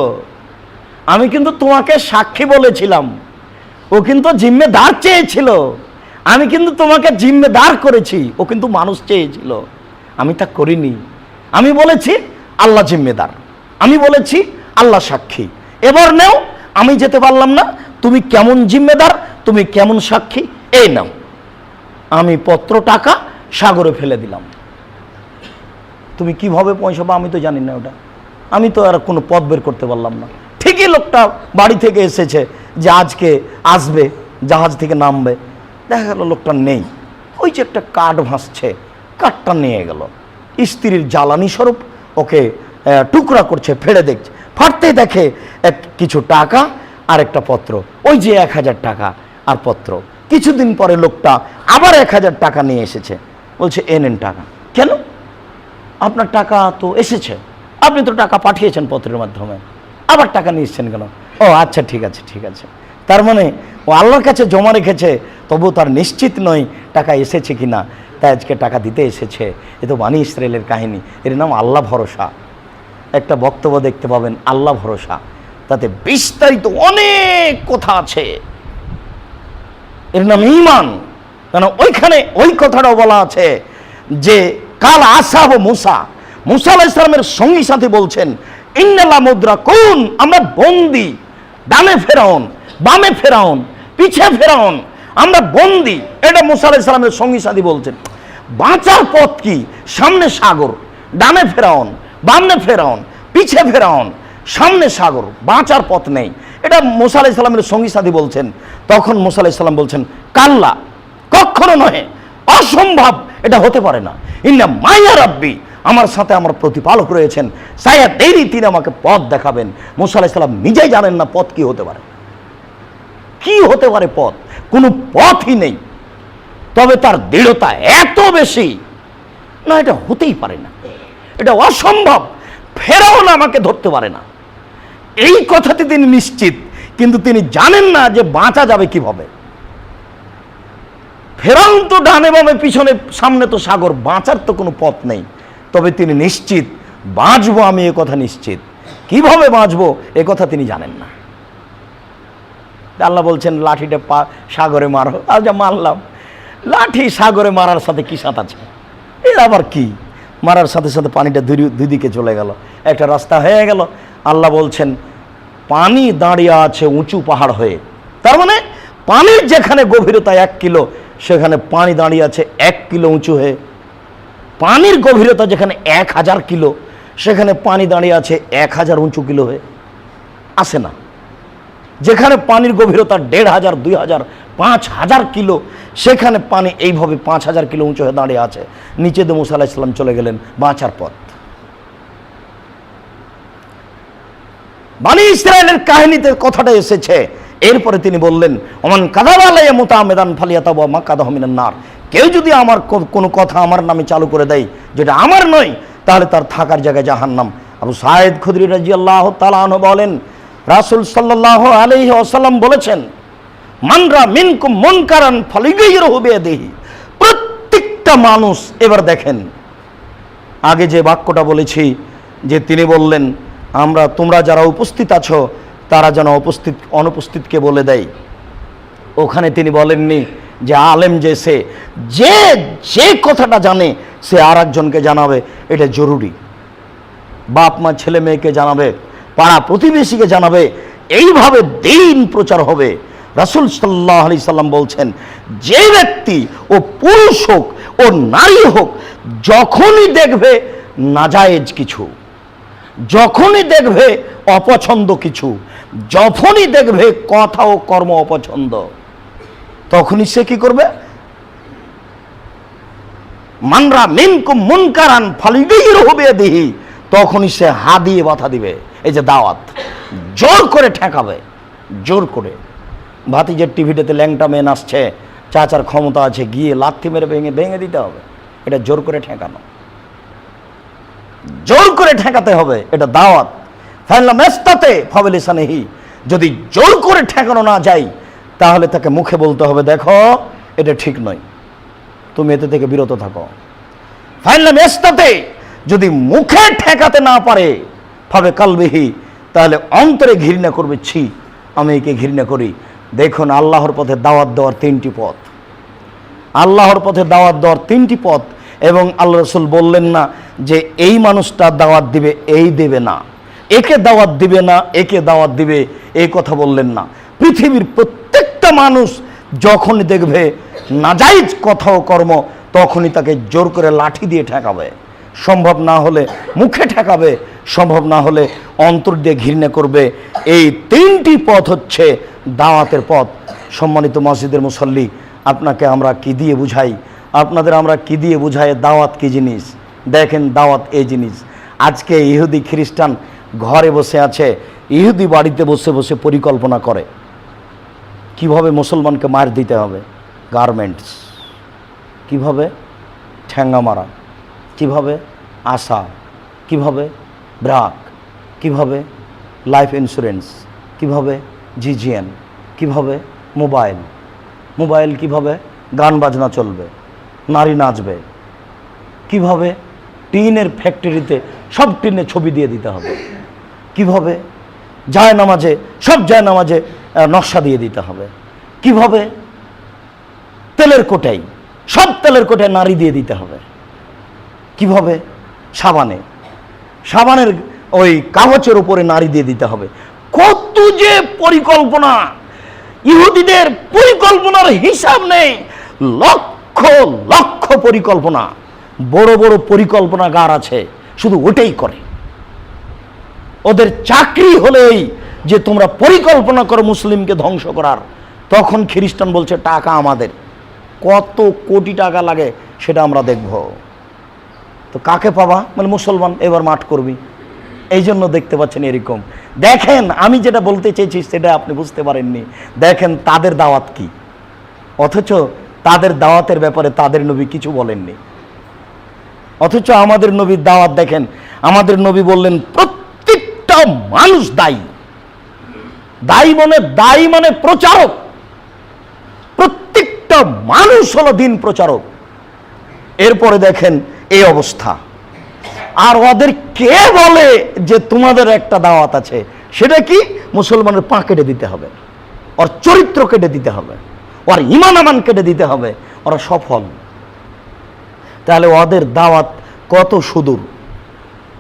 আমি কিন্তু তোমাকে সাক্ষী বলেছিলাম। ও কিন্তু জিম্মেদার চেয়েছিল, আমি কিন্তু তোমাকে জিম্মেদার করেছি। ও কিন্তু মানুষ চেয়েছিল, আমি তা করিনি। আমি বলেছি আল্লাহ জিম্মেদার, আমি বলেছি আল্লাহ সাক্ষী। এবার নাও, আমি যেতে পারলাম না, তুমি কেমন জিম্মেদার, তুমি কেমন সাক্ষী, এই নাও। আমি পত্র টাকা সাগরে ফেলে দিলাম। তুমি কিভাবে পৌঁছাবো আমি তো জানি না, ওটা আমি তো আর কোনো পথ বের করতে পারলাম না। ঠিকই লোকটা বাড়ি থেকে এসেছে যে আজকে আসবে, জাহাজ থেকে নামবে, দেখা গেল লোকটা নেই। ওই যে একটা কাঠ ভাসছে, কাঠটা নিয়ে গেল। স্ত্রীর জ্বালানি স্বরূপ ওকে টুকরা করছে, ফেড়ে দেখছে, ফাটতে দেখে কিছু টাকা আর একটা পত্র, ওই যে 1000 টাকা আর পত্র। কিছুদিন পরে লোকটা আবার 1000 টাকা নিয়ে এসেছে, বলছে এনেন টাকা। কেন? আপনার টাকা তো এসেছে, আপনি তো টাকা পাঠিয়েছেন পত্রের মাধ্যমে, আবার টাকা নিয়ে এসছেন কেন? ও আচ্ছা ঠিক আছে ঠিক আছে। তার মানে ও আল্লাহর কাছে জমা রেখেছে, তবু তার নিশ্চিত নয় টাকা এসেছে কিনা, তাই আজকে টাকা দিতে এসেছে। এ তো বানি ইসরায়েলের কাহিনী, এর নাম আল্লাহ ভরসা। একটা বক্তব্য দেখতে পাবেন আল্লাহ ভরসা, তাতে বিস্তারিত অনেক কথা আছে। এর নাম ঈমান। কেন ওইখানে ওই কথাটাও বলা আছে যে কাল আসহাব মুসা, মুসা আলাইহিস সালামের সঙ্গী সাথী বলছেন ইন্নাল্লাহ মুদরাকুন, আমরা বন্দী। ডানে ফেরাউন, বামে ফেরাউন, পিছে ফেরাউন, আমরা বন্দী। এটা মুসা আলাইহিস সালামের সঙ্গী সাথী বলছেন। বাঁচার পথ কি? সামনে সাগর, ডানে ফেরাউন, বামে ফেরাউন, পিছে ফেরাউন, সামনে সাগর, বাঁচার পথ নেই। এটা মুসা আলাইহিস সালামের সঙ্গী সাথী বলছেন। তখন মুসা আলাইহিস সালাম বলছেন, কাল্লা, কখনো নহে, অসম্ভব, এটা হতে পারে না। ইন্না মাইয়া রাব্বি, আমার সাথে আমার প্রতিপালক রয়েছেন, সায়া দেরি, তিনি আমাকে পথ দেখাবেন। মুসা আলাইহিস সালাম নিজেই জানেন না পথ কি হতে পারে, কি হতে পারে পথ, কোনো পথই নেই। তবে তার দৃঢ়তা এত বেশি, না এটা হতেই পারে না, এটা অসম্ভব, ফেরাউন আমাকে ধরতে পারে না, এই কথাতে তিনি নিশ্চিত। কিন্তু তিনি জানেন না যে বাঁচা যাবে কিভাবে। ফেরাউন তো ডানে বামে পিছনে, সামনে তো সাগর, বাঁচার তো কোনো পথ নেই। তবে তিনি নিশ্চিত বাঁচবো, আমি এ কথা নিশ্চিত। কিভাবে বাঁচবো এ কথা তিনি জানেন না। আল্লাহ বলছেন লাঠিটা সাগরে মারো। আচ্ছা মারলাম, লাঠি সাগরে মারার সাথে কি সাথ আছে? এর আবার কি? মারার সাথে সাথে পানিটা দুই দিকে চলে গেল, একটা রাস্তা হয়ে গেল। আল্লাহ বলছেন পানি দাঁড়িয়ে আছে উঁচু পাহাড় হয়ে। তার মানে পানির যেখানে গভীরতা 1 কিলো, সেখানে পানি দাঁড়িয়ে আছে 1 কিলো উঁচু হয়ে। পানির গভীরতা যেখানে 1000 কিলো, সেখানে পানি দাঁড়িয়ে আছে 1000 উঁচু কিলো হয়ে। আসে না? যেখানে পানির গভীরতা 1500, 2000, 5000 কিলো, সেখানে পানি এইভাবে 5000 কিলো উঁচু হয়ে দাঁড়িয়ে আছে। নিচে দিয়ে মুসা আলাইহিস সালাম চলে গেলেন, বাঁচার পথ। বনী ইসরায়েলের কাহিনীতে কথাটা এসেছে। এরপরে তিনি বললেন, ওমান কাযাবা আলাইয়া মুতাআম্মিদান ফালিয়াতাবা মাকাদাহু মিনান নার, কেউ যদি আমার কোনো কথা আমার নামে চালু করে দেয় যেটা আমার নয়, তাহলে তার থাকার জায়গায় জাহান্নাম। আবু সাঈদ খুদরি রাদিয়াল্লাহু তাআলা আনহু বলেন, রাসূল সাল্লাল্লাহু আলাইহি ওয়াসাল্লাম বলেছেন, মানরা মিনকুম মুনকারান ফালিগাইরহু বিয়াদিহি। প্রত্যেকটা মানুষ, এবার দেখেন আগে যে বাক্যটা বলেছি, যে তিনি বললেন তোমরা যারা উপস্থিত আছো তারা যেন অনুপস্থিতকে বলে দেয়। ওখানে তিনি বলেননি যে আলেম যে কথাটা জানে সে আর একজনকে জানাবে, এটা জরুরি। বাপ মা ছেলে মেয়েকে জানাবে, পাড়া প্রতিবেশীকে জানাবে, এইভাবে দ্বীন প্রচার হবে। রাসূল সাল্লাল্লাহু আলাইহি সাল্লাম বলছেন, যে ব্যক্তি ও পুরুষ হোক ও নারী হোক, যখনই দেখবে নাজায়েজ কিছু, যখনই দেখবে অপছন্দ কিছু, যখনই দেখবে কথা ও কর্ম অপছন্দ, তখনই সে কি করবে? মানরা মিনকুম মুনকারান ফালিগাইরহু বিয়াদিহি, তখনই সে হাত দিয়ে বাধা দিবে। এই যে দাওয়াত, জোর করে ঠেকাবে, জোর করে। ভাতিজের টিভিটাতে ল্যাংটা মেয়ে নাচছে, চাচার ক্ষমতা আছে, গিয়ে লাথি মেরে ভেঙে দিতে হবে। এটা জোর করে ঠেকানো, জোর করে ঠেকাতে হবে, এটা দাওয়াত। ফাইনাল মেস্তাতে ফাবিলিসানিহি, যদি জোর করে ঠেকানো না যায়, তাহলে তাকে মুখে বলতে হবে, দেখো এটা ঠিক নয়, তুমি এতে থেকে বিরত থাকো। ফাইনাল মেস্তাতে যদি মুখে ঠেকাতে না পারে, ফাবে কালবিহি, তাহলে অন্তরে ঘৃণা করবে, ছি আমি একে ঘৃণা করি। দেখুন আল্লাহর পথে দাওয়াত দেওয়ার 3টি পথ, আল্লাহর পথে দাওয়াত দেওয়ার 3টি পথ। এবং আল্লাহ রাসূল বললেন না যে এই মানুষটা দাওয়াত দিবে, এই দেবে না, একে দাওয়াত দিবে না, একে দাওয়াত দিবে, এই কথা বললেন না। পৃথিবীর প্রত্যেকটা মানুষ যখনই দেখবে নাজায়েজ কথা ও কর্ম, তখনই তাকে জোর করে লাঠি দিয়ে ঠেকাবে। সম্ভব না হলে মুখে ঠেকাবে, সম্ভব না হলে অন্তর দিয়ে ঘৃণা করবে। এই 3টি পথ হচ্ছে দাওয়াতের পথ। সম্মানিত মসজিদের মুসল্লি, আপনাকে আমরা কি দিয়ে বুঝাই, আপনাদের আমরা কি দিয়ে বুঝাই দাওয়াত কি জিনিস? দেখেন দাওয়াত এই জিনিস। আজকে ইহুদি খ্রিস্টান ঘরে বসে আছে, ইহুদি বাড়িতে বসে বসে পরিকল্পনা করে কিভাবে মুসলমানকে মার দিতে হবে, গার্মেন্টস, কিভাবে ঠ্যাঙ্গা মারা, কিভাবে আশা, কিভাবে ব্রাক, কিভাবে লাইফ ইন্স্যুরেন্স, কিভাবে জিজিএন, কিভাবে মোবাইল, কিভাবে গান বাজনা চলবে, নারী নাচবে, কিভাবে টিনের ফ্যাক্টরিতে সব টিনে ছবি দিয়ে দিতে হবে, কিভাবে জায়নামাজে সব জায়নামাজে নকশা দিয়ে দিতে হবে, কিভাবে তেলের কোটাই সব তেলের কোটায় নারী দিয়ে দিতে হবে, কিভাবে সাবানের ওই কাগজের উপরে নারী দিয়ে দিতে হবে। কত যে পরিকল্পনা, ইহুদিদের পরিকল্পনার হিসাব নেই। লক্ষ লক্ষ পরিকল্পনা, বড় বড় পরিকল্পনাগার আছে, শুধু ওটাই করে। ওদের চাকরি হলেই যে তোমরা পরিকল্পনা করো মুসলিমকে ধ্বংস করার। তখন খ্রিস্টান বলছে টাকা আমাদের, কত কোটি টাকা লাগে সেটা আমরা দেখব। তো কাকে পাবা? মানে মুসলমান, এবার মাঠ করবি। এই জন্য দেখতে পাচ্ছেন এরকম। দেখেন, আমি যেটা বলতে চেয়েছি সেটা আপনি বুঝতে পারেননি। দেখেন তাদের দাওয়াত কি, অথচ তাদের দাওয়াতের ব্যাপারে তাদের নবী কিছু বলেননি। অথচ আমাদের নবীর দাওয়াত দেখেন, আমাদের নবী বললেন প্রত্যেকটা মানুষ দায়ী। দায়ী মানে প্রচারক। প্রত্যেকটা মানুষ হলো দিন প্রচারক। এরপরে দেখেন এই অবস্থা। আর ওদের কে বলে যে তোমাদের একটা দাওয়াত আছে, সেটা কি? মুসলমানের পা কেটে দিতে হবে, ওর চরিত্র কেটে দিতে হবে, ওর ঈমান আমান কেটে দিতে হবে, ওরা সফল। তাহলে ওদের দাওয়াত কত সুদূর,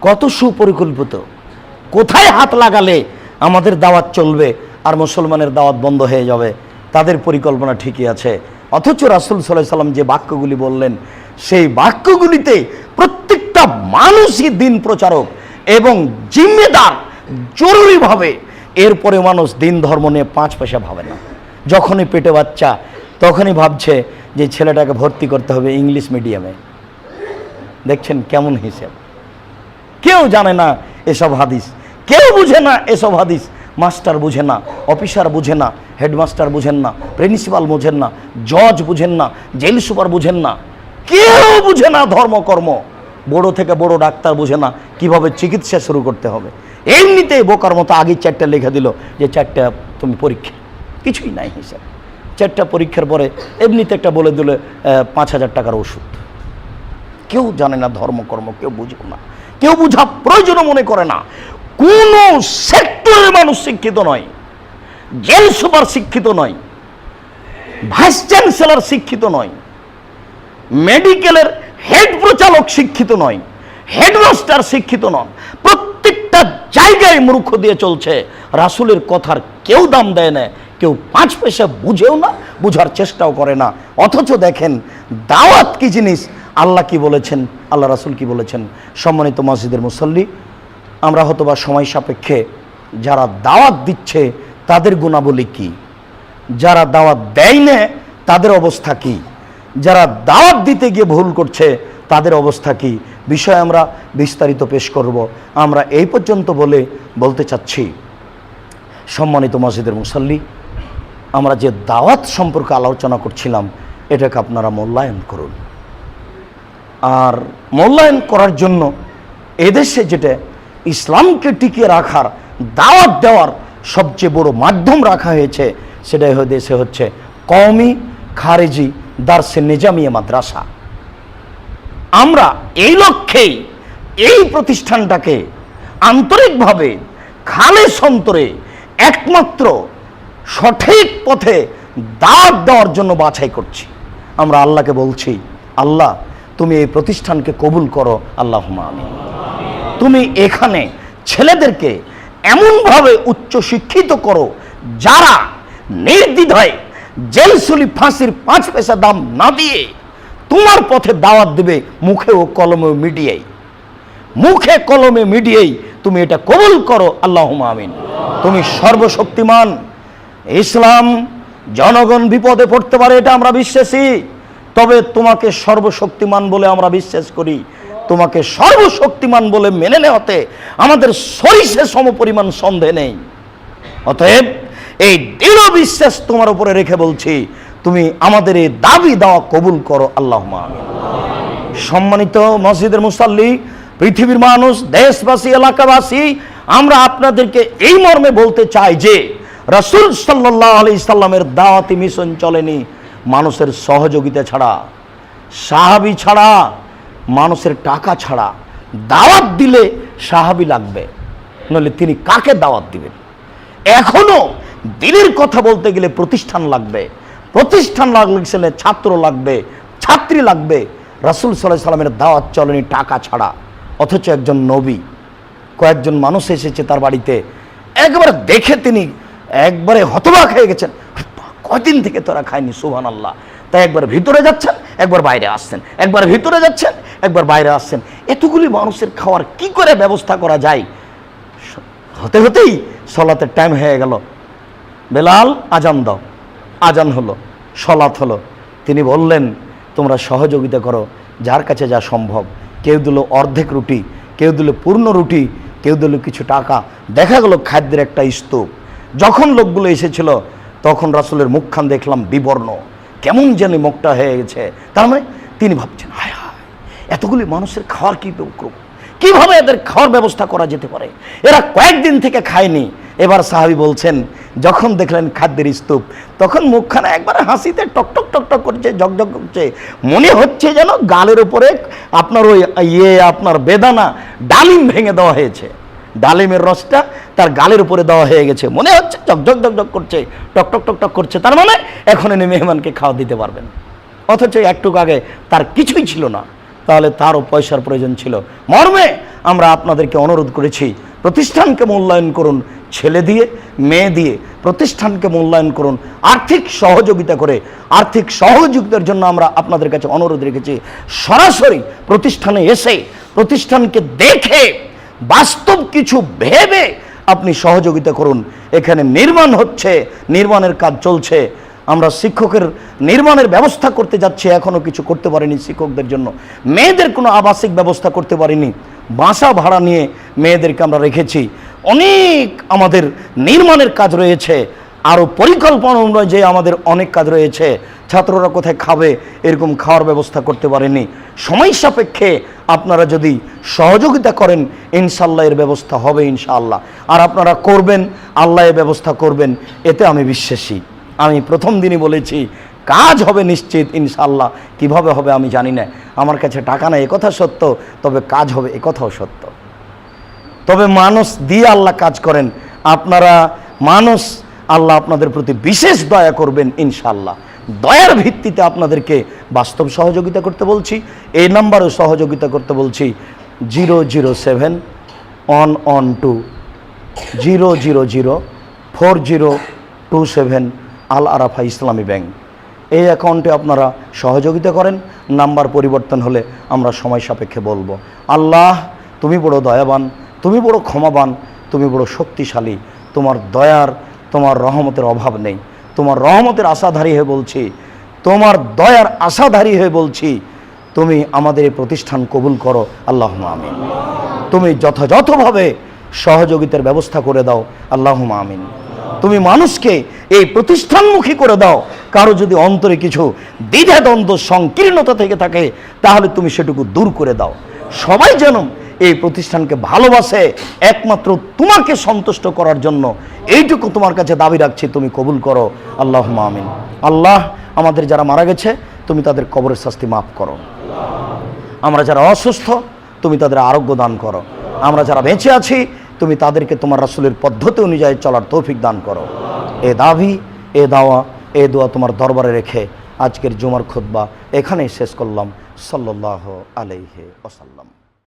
কত সুপরিকল্পিত। কোথায় হাত লাগালে আমাদের দাওয়াত চলবে আর মুসলমানের দাওয়াত বন্ধ হয়ে যাবে, তাদের পরিকল্পনা ঠিকই আছে। অথচ রাসূল সাল্লাল্লাহু আলাইহি ওয়াসাল্লাম যে বাক্যগুলি বললেন, সেই বাক্যগুলিতে প্রত্যেকটা মানুষই দিন প্রচারক এবং জিম্মেদার, জরুরিভাবে। এরপরে মানুষ দিন ধর্ম নিয়ে 5 পয়সা ভাবে না। যখনই পেটে বাচ্চা তখনই ভাবছে যে ছেলেটাকে ভর্তি করতে হবে ইংলিশ মিডিয়ামে। দেখছেন কেমন হিসেব। কেউ জানে না এসব হাদিস, কেউ বুঝে না এসব হাদিস। মাস্টার বুঝে না, অফিসার বুঝে না, হেডমাস্টার বুঝেন না, প্রিন্সিপাল বুঝেন না, জজ বুঝেন না, জেল সুপার বুঝেন না, কেউ বুঝে না ধর্মকর্ম। বড় থেকে বড় ডাক্তার বুঝে না কিভাবে চিকিৎসা শুরু করতে হবে। এমনিতেই বোকার মতো আগে 4টা লিখে দিল যে 4টা তুমি পরীক্ষা, কিছুই নাই হিসাব। 4টা পরীক্ষার পরে এমনিতে একটা বলে দিল 5,000 টাকার ওষুধ। কেউ জানে না ধর্মকর্ম, কেউ বুঝে না, কেউ বুঝা প্রয়োজনও মনে করে না। কোন সেক্টরের মানুষ শিক্ষিত নয়, জেল সুপার শিক্ষিত নয়, ভাইস চ্যান্সেলর শিক্ষিত নয়, মেডিকেলের হেড প্রচালক শিক্ষিত নয়, হেডমাস্টার শিক্ষিত নন। প্রত্যেকটা জায়গায় মূর্খ দিয়ে চলছে। রাসূলের কথার কেউ দাম দেয় না, কেউ 5 পয়সা বুঝেও না, বুঝার চেষ্টাও করে না। অথচ দেখেন দাওয়াত কি জিনিস, আল্লাহ কি বলেছেন, আল্লাহ রাসূল কি বলেছেন। সম্মানিত মসজিদের মুসল্লি, আমরা হয়তোবা সময় সাপেক্ষে যারা দাওয়াত দিচ্ছে তাদের গুণাবলী কি, যারা দাওয়াত দেয় না তাদের অবস্থা কি, যারা দাওয়াত দিতে গিয়ে ভুল করছে তাদের অবস্থা কি, বিষয় আমরা বিস্তারিত পেশ করব। আমরা এই পর্যন্ত বলতে চাচ্ছি, সম্মানিত মসজিদের মুসল্লি, আমরা যে দাওয়াত সম্পর্কে আলোচনা করছিলাম এটাকে আপনারা মূল্যায়ন করুন। আর মূল্যায়ন করার জন্য এদেশে যেটা ইসলামকে টিকিয়ে রাখার, দাওয়াত দেওয়ার সবচেয়ে বড় মাধ্যম রাখা হয়েছে, সেটাই দেশে হচ্ছে কওমি খারেজি দারসে নিজামিয়া মাদ্রাসা। আমরা এই লক্ষ্যেই এই প্রতিষ্ঠানটাকে আন্তরিকভাবে খালেস অন্তরে একমাত্র সঠিক পথে দাওয়াত দেওয়ার জন্য বাছাই করছি। আমরা আল্লাহকে বলছি, আল্লাহ তুমি এই প্রতিষ্ঠানকে কবুল করো, আল্লাহুম্মা আমিন। তুমি এখানে ছেলেদেরকে এমনভাবে উচ্চ শিক্ষিত করো যারা নির্দ্বিধায় জেলসুলি ফাঁসির 5 পয়সা দাম না দিয়ে তোমার পথে দাওয়াত দেবে, মুখে ও কলমে মিডিয়াই, মুখে কলমে মিডিয়াই তুমি এটা কবুল করো, আল্লাহুম্মা আমিন। তুমি সর্বশক্তিমান। ইসলাম জনগণ বিপদে পড়তে পারে এটা আমরা বিশ্বাসী, তবে তোমাকে সর্বশক্তিমান বলে আমরা বিশ্বাস করি। তোমাকে সর্বশক্তিমান বলে মেনে নেওয়াতে আমাদের সরিষে সমপরিমাণ সন্দেহ নেই। অতএব এই দৃঢ় বিশ্বাস তোমার উপরে রেখে বলছি, তুমি আমাদের এই দাবি দাওয়া কবুল করো, আল্লাহুম্মা আমিন। সম্মানিত মসজিদের মুসাল্লি, পৃথিবীর মানুষ, দেশবাসী, এলাকাবাসী, আমরা আপনাদেরকে এই মর্মে বলতে চাই যে রাসূল সাল্লাল্লাহু আলাইহি সাল্লামের দাওয়াতি মিশন চলেনি মানুষের সহযোগিতা ছাড়া, সাহাবী ছাড়া, মানুষের টাকা ছাড়া। দাওয়াত দিলে সাহাবী লাগবে, নইলে তিনি কাকে দাওয়াত দিবেন? এখনো দিনের কথা বলতে গেলে প্রতিষ্ঠান লাগবে, প্রতিষ্ঠান লাগলে ছাত্র লাগবে, ছাত্রী লাগবে। রাসূল সাল্লাল্লাহু আলাইহি সাল্লামের দাওয়াত চলেনি টাকা ছাড়া। অথচ একজন নবী, কয়েকজন মানুষ এসেছে তার বাড়িতে, একবারে দেখে তিনি একবারে হতবাক হয়ে গেছেন, কয়দিন থেকে তোরা খায়নি, সুবহানাল্লাহ। তাই একবার ভিতরে যাচ্ছেন, একবার বাইরে আসছেন, একবার ভিতরে যাচ্ছেন, একবার বাইরে আসছেন। এতগুলি মানুষের খাওয়ার কি করে ব্যবস্থা করা যায়? হতে হতেই সলাতের টাইম হয়ে গেল। বেলাল, আজান দাও। আজান হলো, সলাত হলো। তিনি বললেন, তোমরা সহযোগিতা করো, যার কাছে যা সম্ভব। কেউ দিল অর্ধেক রুটি, কেউ দিল পূর্ণ রুটি, কেউ দিল কিছু টাকা। দেখা গেল খাদ্যের একটা স্তূপ। যখন লোকগুলো এসেছিল তখন রাসূলের মুখখান দেখলাম বিবর্ণ, কেমন জানি মুখটা হয়ে গেছে। তার মানে তিনি ভাবছেন, হায় হায়, এতগুলি মানুষের খাওয়ার কিভাবে এদের খাওয়ার ব্যবস্থা করা যেতে পারে? এরা কয়েকদিন থেকে খায়নি। এবার সাহাবী বলছেন, যখন দেখলেন খাদ্যের স্তূপ, তখন মুখখানা একবারে হাসিতে টকটক টকটক করছে, ঝকঝক করছে। মনে হচ্ছে যেন গালের উপরে আপনার ওই আপনার বেদানা ডালিম ভেঙে দেওয়া হয়েছে, ডালিমের রসটা তার গালের উপরে দেওয়া হয়ে গেছে। মনে হচ্ছে ঝকঝক ঝকঝক করছে, টকটক টকটক করছে। তার মানে এখন এনে মেহমানকে খাওয়া দিতে পারবেন। অথচ একটু আগে তার কিছুই ছিল না, তাহলে তারও পয়সার প্রয়োজন ছিল। মর্মে আমরা আপনাদেরকে অনুরোধ করেছি, প্রতিষ্ঠানকে মূল্যায়ন করুন, ছেলে দিয়ে মেয়ে দিয়ে প্রতিষ্ঠানকে মূল্যায়ন করুন, আর্থিক সহযোগিতা করে। আর্থিক সহযোগিতার জন্য আমরা আপনাদের কাছে অনুরোধ রেখেছি, সরাসরি প্রতিষ্ঠানে এসে প্রতিষ্ঠানকে দেখে বাস্তব কিছু ভেবে আপনি সহযোগিতা করুন। এখানে নির্মাণ হচ্ছে, নির্মাণের কাজ চলছে। আমরা শিক্ষকের নির্মাণের ব্যবস্থা করতে যাচ্ছি, এখনো কিছু করতে পারিনি শিক্ষকদের জন্য। মেয়েদের কোনো আবাসিক ব্যবস্থা করতে পারিনি, বাসা ভাড়া নিয়ে মেয়েদেরকে আমরা রেখেছি। অনেক আমাদের নির্মাণের কাজ রয়েছে, আরও পরিকল্পনা অনুযায়ী আমাদের অনেক কাজ রয়েছে। ছাত্ররা কোথায় খাবে, এরকম খাওয়ার ব্যবস্থা করতে পারেনি। সময় সাপেক্ষে আপনারা যদি সহযোগিতা করেন, ইনশাআল্লাহ এর ব্যবস্থা হবে ইনশাআল্লাহ। আর আপনারা করবেন, আল্লাহ এর ব্যবস্থা করবেন, এতে আমি বিশ্বাসী। আমি প্রথম দিনই বলেছি, কাজ হবে নিশ্চিত ইনশাআল্লাহ। কিভাবে হবে আমি জানি না, আমার কাছে টাকা নাই একথা সত্য, তবে কাজ হবে একথাও সত্য। তবে মানুষ দিয়ে আল্লাহ কাজ করেন, আপনারা মানুষ, আল্লাহ আপনাদের প্রতি বিশেষ দয়া করবেন ইনশাআল্লাহ। দয়ার ভিত্তিতে আপনাদেরকে বাস্তব সহযোগিতা করতে বলছি। এই নাম্বারেও সহযোগিতা করতে বলছি, 007-112-000-4027 আল আরাফা ইসলামী ব্যাংক। এই অ্যাকাউন্টে আপনারা সহযোগিতা করেন। নাম্বার পরিবর্তন হলে আমরা সময় সাপেক্ষে বলবো। আল্লাহ, তুমি বড় দয়াবান, তুমি বড় ক্ষমাবান, তুমি বড় শক্তিশালী। তোমার দয়ার, তোমার রহমতের অভাব নেই। তোমার রহমতের আশাধারী হয়ে বলছি, তোমার দয়ার আশাধারী হয়ে বলছি, তুমি আমাদের এই প্রতিষ্ঠান কবুল করো, আল্লাহুম্মা আমিন। তুমি যথাযথভাবে সহযোগিতার ব্যবস্থা করে দাও, আল্লাহুম্মা আমিন। তুমি মানুষকে এই প্রতিষ্ঠানমুখী করে দাও। কারো যদি অন্তরে কিছু দ্বিধাদ্বন্দ্ব সংকীর্ণতা থেকে থাকে, তাহলে তুমি সেটুকু দূর করে দাও। সবাই যেন এই প্রতিষ্ঠানকে ভালোবাসে, একমাত্র তোমাকে সন্তুষ্ট করার জন্য। এইটুকু তোমার কাছে দাবি রাখছি, তুমি কবুল করো, আল্লাহুম্মা আমিন। আল্লাহ, আমাদের যারা মারা গেছে তুমি তাদের কবরের শাস্তি মাফ করো। আমরা যারা অসুস্থ তুমি তাদের আরোগ্য দান করো। আমরা যারা বেঁচে আছি তুমি তাদেরকে তোমার রাসূলের পদ্ধতি অনুযায়ী চলার তৌফিক দান করো। এ দাবি, এ দাওয়া, এ দোয়া তোমার দরবারে রেখে আজকের জুমার খুতবা এখানেই শেষ করলাম। সাল্লাল্লাহু আলাইহি ওয়াসাল্লাম।